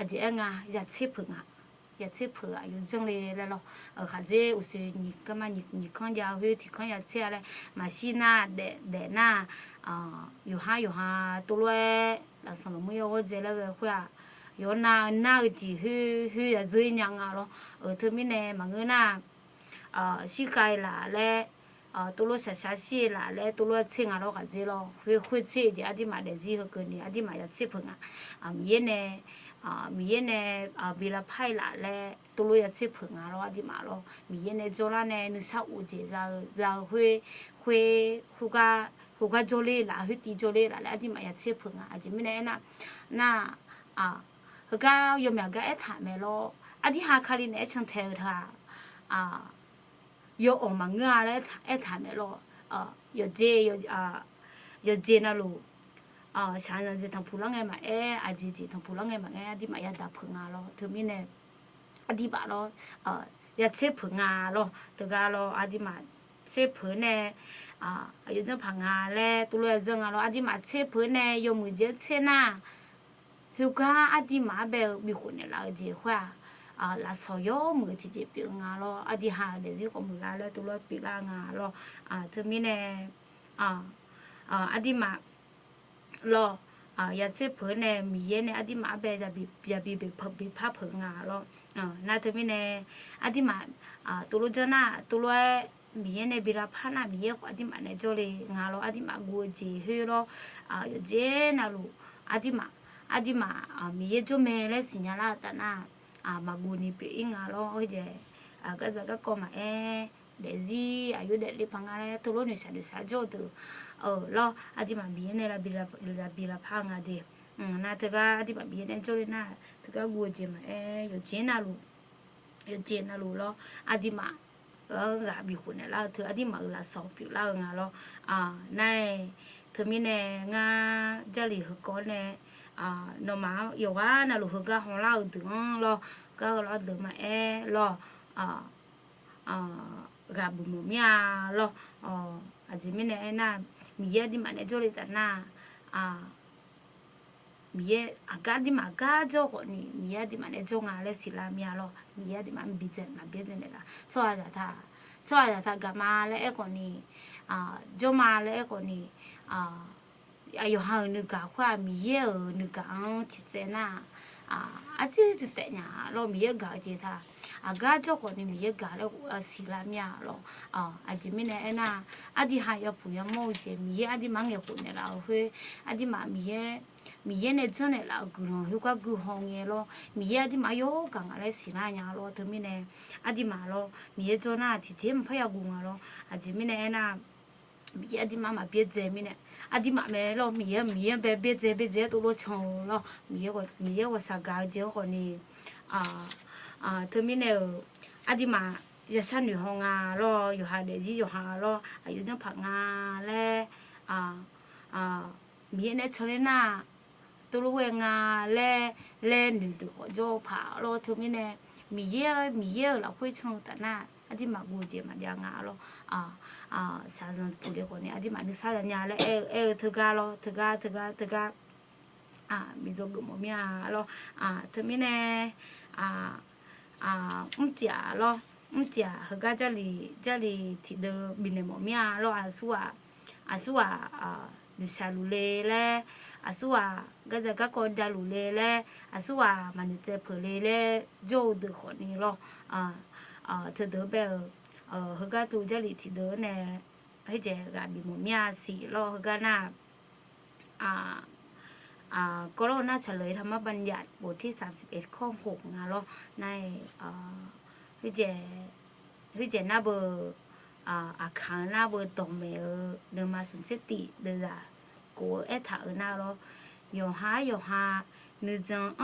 chế nga ya xếp hưởng 也吃破啊，有种嘞来咯，还是有时你干嘛你看家会提看家吃嘞，马西那那有哈多嘞，那什么没有我这那个会啊。有那个几去也这样啊咯，特别呢嘛个那膝盖啦嘞，多罗下些啦嘞，多罗青啊咯个子咯，会吃的，阿弟买的是好个呢，阿弟买的吃碰米呢比了派啦嘞，多罗也吃碰啊咯，阿弟买咯，米呢做啦呢，你啥物事然会做嘞啦，会地做嘞啦，阿弟买也吃碰阿弟咪呢那佢家有咩个一谈咩咯？阿啲下卡哩呢成头他有我们个咧一谈咩咯？有这那路想人是同普通嘅嘛阿姐同普通嘅嘛阿啲咪一打碰咯，特别呢阿啲把咯一切碰咯，大家咯阿啲嘛切碰呢有种碰咧，都来种咯，阿啲嘛切碰呢有每节切呐。佢家阿啲馬俾咪混嘅啦，就話嗱所有每次就表咯，阿啲下嚟啲個每啦咧都來表啦咯，這邊呢阿啲馬咯有隻盤呢咪嘢呢阿啲馬俾就拍盤咯，那這邊呢阿啲馬都來咗啦，都來咪嘢呢俾啦拍啦咪嘢阿啲馬呢做嚟咯，阿啲馬過節去咯，有隻那路阿啲馬。阿弟嘛咪也做咩咧？時日啦，但嘛古你表演咯，或者個只個講嘛嚟自有啲你朋友咧，都攞你成日做到咯，阿弟嘛咪咧啦，比啦朋友啲，那這個阿弟嘛咪咧做咧那，這個過節嘛有錢那路咯，阿弟嘛比混咧啦，阿弟嘛啦少表啦咯，那特別呢，我這裡去講呢。nó mà yêu quá là lúc cái họ lao tưởng lo cái lo tưởng mà lo gặp bụng mía lo chỉ mình này na mía đi mà này cho lên tận na mía cái đi mà cái cho họ nè mía đi mà này cho ngà lên xí la mía lo mía đi mà bị chết này là cho ra ta gặp mà lại còn nè cho mà lại còn nè有好那个话米也那个去在那这就在那老米也搞着他搞着个呢米也搞了西拉米了这边呢那的还要不要某些米也的忙也混的了会的嘛米也呢做呢了个咯，有个个行业咯，米也的嘛有讲来西拉呀咯，他们呢的嘛咯，米也做那提前不要工咯，这边呢那。米也的妈妈别在面呢，的妈妈咯，米也别在都落床咯，米也我啥搞就个呢，他们呢，的妈也生女孩咯，有下日子有下咯，有种朋嘞，米也呢出来那，都落位嘞女的个就跑咯，他们呢，米也老会唱的那。阿弟嘛古节嘛两咯，啥人不离婚的，阿弟嘛你啥人家嘞，特家咯，特家，咪做个么面咯，他们呢，唔食咯，唔食，佢家这里提的面的么面咯，阿叔你下路嘞，阿叔个只个个家路嘞，阿叔嘛你在婆嘞，做的可能咯，thứ đó bây giờ hơi cái tụ gia đình thì đó nè hay chỉ gặp bị một mía xì lo hơi cái na có lo na trả lời thầmบัญญัติบทที่31ข้อ6นะloในhay chỉ na bờ kháng na bờ tổng mẹ đừng mà sủng sẽ tị được ra của ép thở na lo yo ha nữ dân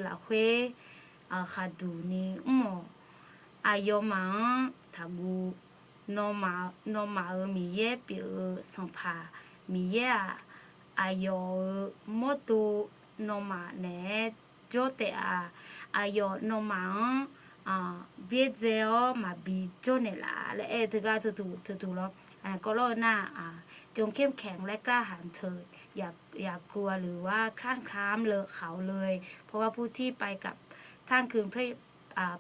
là khuê khá đủ ni ayo mà thằng nó mà mi ye biểu sang pa mi ye ayo mô tô nó mà nè cho te ayo nó mà biết gì mà bị cho này là lẽ thực ra thực lo có lo naจงเข้มแข็งและกล้าหาญเถิดอย่ากลัวหรือว่าคลานคล้ามเลยเขาเลยเพราะว่าผู้ที่ไปกับท่านคืนพ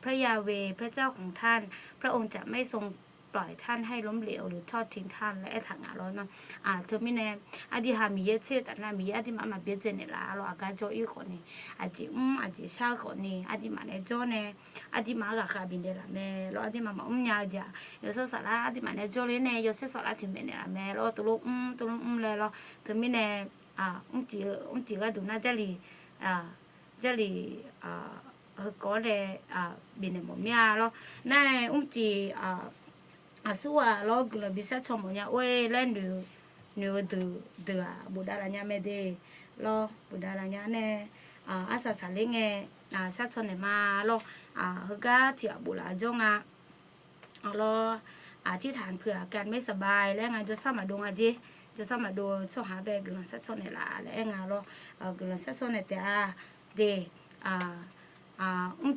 พระยาเวห์พระเจ้าของท่านพระองค์จะไม่ทรงปล่อยท่านให้ล้มเหลวหรือทอดทิ้งท่านและถังอาร้อนนะเธอไม่แน่อดีหามีเยเชแต่น่ามีอดีมาเบียเจเนล่ะเราอากาศจ่อยคนนี้อดีอดีชาคนนี้อดีมาเนี่ยจ่อเนี่ยอดีมากับข้าบินเดล่ะแม่เราอดีมาญาจ่ะยศสาระอดีมาเนี่ยจ่อเลยเนี่ยยศสาระถึงเป็นเนี่ยแม่เราตุลุเลยเราเธอไม่แน่จีก็ดูน่าจะลีจะลีcó để bên này một mía lo này chị xua lo cứ là bị sát trong một nhà ôi lên được nhiều từ bồ đà la nhà mẹ đi lo bồ đà la nhà này asa sản lên nghe sát trong này mà lo hơi cá thì bồ là trong lo chỉ thảnผื่อการไม่สบายและงานจะสามารถดูอาจีจะสามารถดูช่วงหาแบบกลุ่มsát trong này làและงานloกลุ่มsát trong nàyแต่เด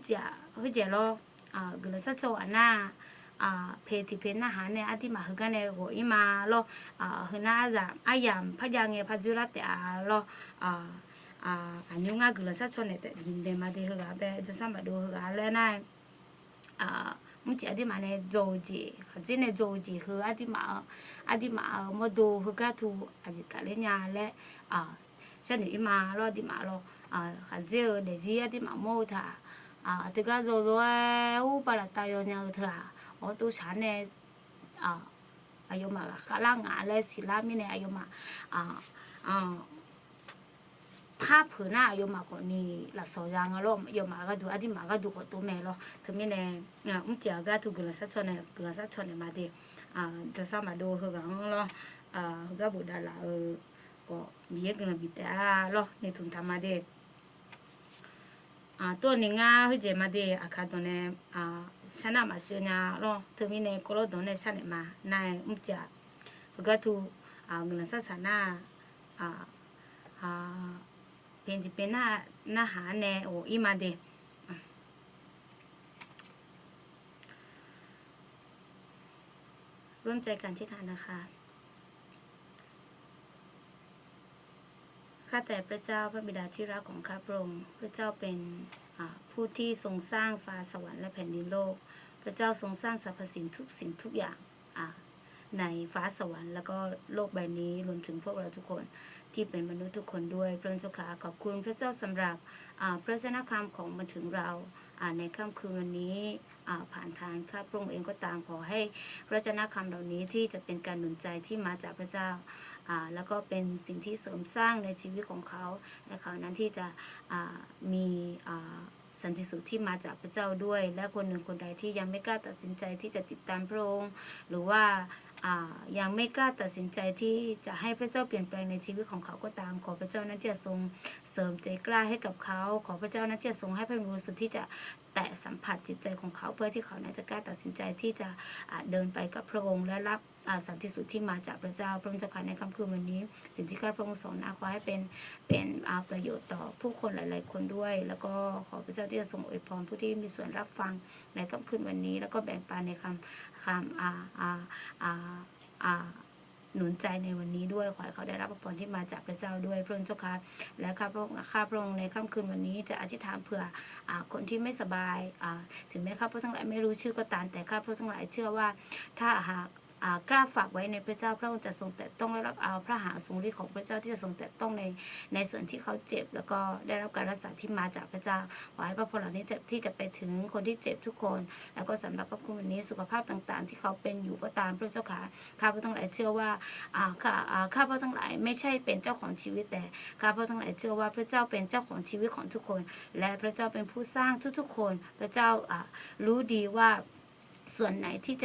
chị hơi trẻ lo cái là sát sâu na phê thì phê na hả nè anh thì mà hơi cái này gọi mà lo hơi na giảm ai giảm phát ra nghe phát du lát lo anh nhung cái là sát sâu này để mà thì hơi cái bé cho sao mà đồ hơi cái lên này chị anh thì mà này rồi chị cái này rồi chị hơi anh thì mà mua đồ hơi cái thu anh cả lên nhà lên sao nữa mà lo thì mà lo khá dễ để gì thì mà mua thà từ cái rồi u bà là tay nhau thà ở tôi sáng này ayo mà khá là ngã lên xí lá mi này ayo màภาพผืนหน้าayo mà còn ni là sầu giang lo ayo mà cái đồ thì mà cái đồ của tôi mẹ lo thì mi này chỉ cái đồ cái là sát chọn này mà đi cho sao mà đồ hơi gắng lo cái bộ đà làก็มีเยอะกันบิดแต่ในทุนทำมาเดตัวนี้ง่ายที่จะมาเดอาคาตัวนี้ฉันน่ะมาซื้อเนี่ยเธอมีในกลุ่มตัวนี้ฉันเนี่ยมาในจ่าก็ถูเงินสักษาเป็นที่เป็นหน้าหาเนี่ยโอ้ยมาเดร่วมใจกันที่ทานนะคะข้าแต่พระเจ้าพระบิดาที่รักของข้าพระองค์พระเจ้าเป็นผู้ที่ทรงสร้างฟ้าสวรรค์และแผ่นดินโลกพระเจ้าทรงสร้างสรรพสิ่งทุกอย่างในฟ้าสวรรค์แล้วก็โลกใบนี้รวมถึงพวกเราทุกคนที่เป็นมนุษย์ทุกคนด้วยพระเจ้าข้าขอบคุณพระเจ้าสำหรับพระชนะคำของมาถึงเราในค่ำคืนวันนี้ผ่านทางข้าพระองค์เองก็ตามขอให้พระชนะคำเหล่านี้ที่จะเป็นการหนุนใจที่มาจากพระเจ้าแล้วก็เป็นสิ่งที่เสริมสร้างในชีวิตของเขาและเขานั้นที่จะมีสันติสุขที่มาจากพระเจ้าด้วยและคนหนึ่งคนใดที่ยังไม่กล้าตัดสินใจที่จะติดตามพระองค์หรือว่ายังไม่กล้าตัดสินใจที่จะให้พระเจ้าเปลี่ยนแปลงในชีวิตของเขาก็ตามขอพระเจ้านั้นจะทรงเสริมใจกล้าให้กับเขาขอพระเจ้านั้นจะทรงให้พระบริสุทธิ์ที่จะแตะสัมผัสจิตใจของเขาเพื่อที่เขานั้นจะกล้าตัดสินใจที่จะเดินไปกับพระองค์และรับสันติสุขที่มาจากพระเจ้าพระองค์เจ้าข้าในค่ำคืนวันนี้สิ่งที่ข้าพระองค์สอนขอให้เป็นประโยชน์ต่อผู้คนหลายๆคนด้วยแล้วก็ขอพระเจ้าที่จะทรงอวยพรผู้ที่มีส่วนรับฟังในค่ำคืนวันนี้แล้วก็แบ่งปันในคำหนุนใจในวันนี้ด้วยขอให้เขาได้รับพรที่มาจากพระเจ้าด้วยพระองค์เจ้าค่ะและข้าพระองค์ในค่ำคืนวันนี้จะอธิษฐานเผื่อคนที่ไม่สบายถึงแม้ข้าพระทั้งหลายไม่รู้ชื่อก็ตามแต่ข้าพระทั้งหลายเชื่อว่าถ้าหากกล้าฝากไว้ในพระเจ้าพระองค์จะทรงแตะต้องและรับเอาพระหฤทัยของพระเจ้าที่จะทรงแตะต้องในส่วนที่เขาเจ็บแล้วก็ได้รับการรักษาที่มาจากพระเจ้าขอให้พระพรเหล่านี้ที่จะไปถึงคนที่เจ็บทุกคนแล้วก็สำหรับพระคุณวันนี้สุขภาพต่างๆที่เขาเป็นอยู่ก็ตามพระเจ้าค่ะข้าพระทั้งหลายเชื่อว่าข้าพระทั้งหลายไม่ใช่เป็นเจ้าของชีวิตแต่ข้าพระทั้งหลายเชื่อว่าพระเจ้าเป็นเจ้าของชีวิตของทุกคนและพระเจ้าเป็นผู้สร้างทุกๆคนพระเจ้ารู้ดีว่าส่วนไหนที่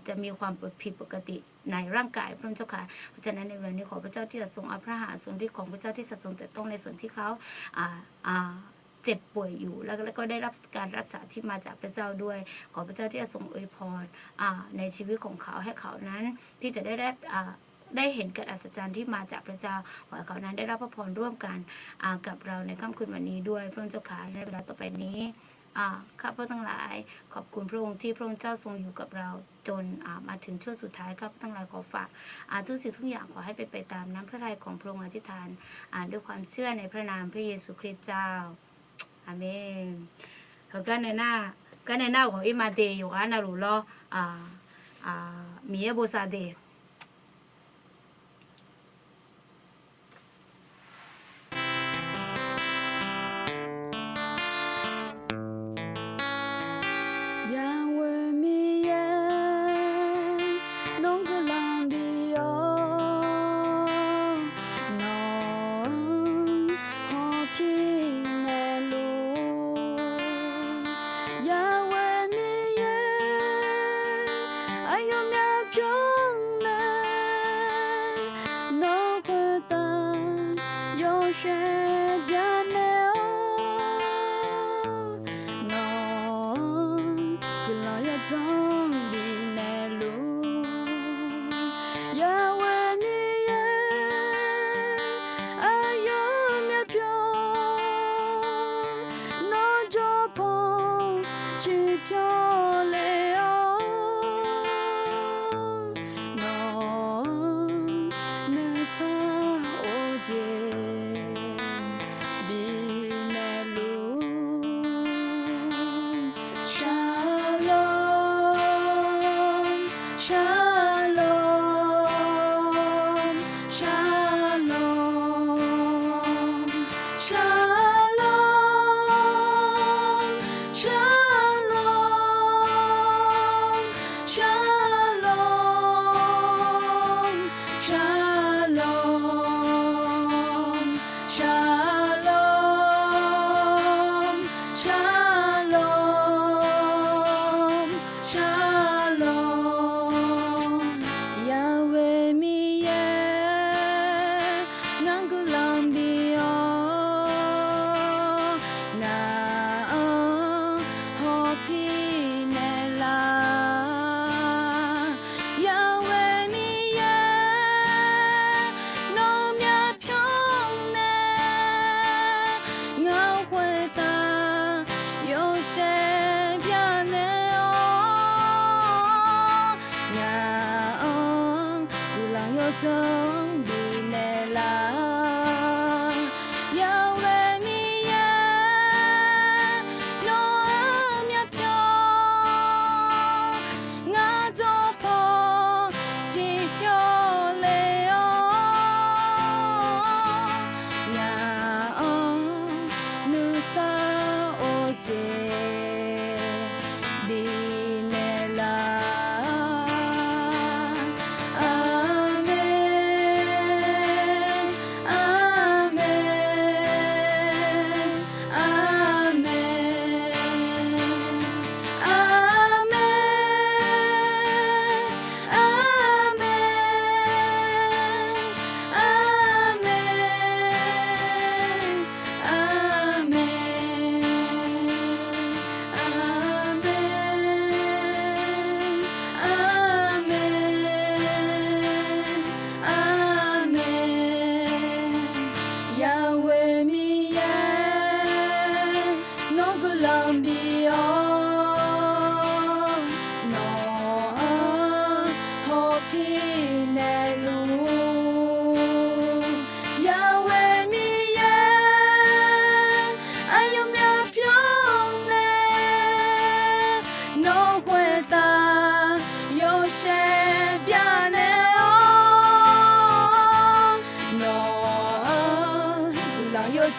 จะมีความผิดปกติในร่างกายพระเจ้าค่ะเพราะฉะนั้นในวันนี้ขอพระเจ้าที่จะทรงเอาพระหฤทัยของพระเจ้าที่ทรงแต่ต้องในส่วนที่เขาเจ็บป่วยอยู่แล้วก็ได้รับการรักษาที่มาจากพระเจ้าด้วยขอพระเจ้าที่จะทรงอวยพรในชีวิตของเขาให้เขานั้นที่จะได้เห็นการอัศจรรย์ที่มาจากพระเจ้าขอให้เขานั้นได้รับพระพรร่วมกันกับเราในค่ำคืนวันนี้ด้วยพระเจ้าค่ะในเวลาต่อไปนี้ข้าพเจ้าทั้งหลายขอบคุณพระองค์ที่พระองค์เจ้าทรงอยู่กับเราจนมาถึงช่วงสุดท้ายข้าพเจ้าทั้งหลายขอฝากทุกสิ่งทุกอย่างขอให้เป็นไปตามน้ำพระทัยของพระองค์อธิษฐานด้วยความเชื่อในพระนามพระเยซูคริสต์เจ้าอาเมน cái này na của im mà tê yêu cái nào lo mía bồ sa tê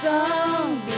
Trong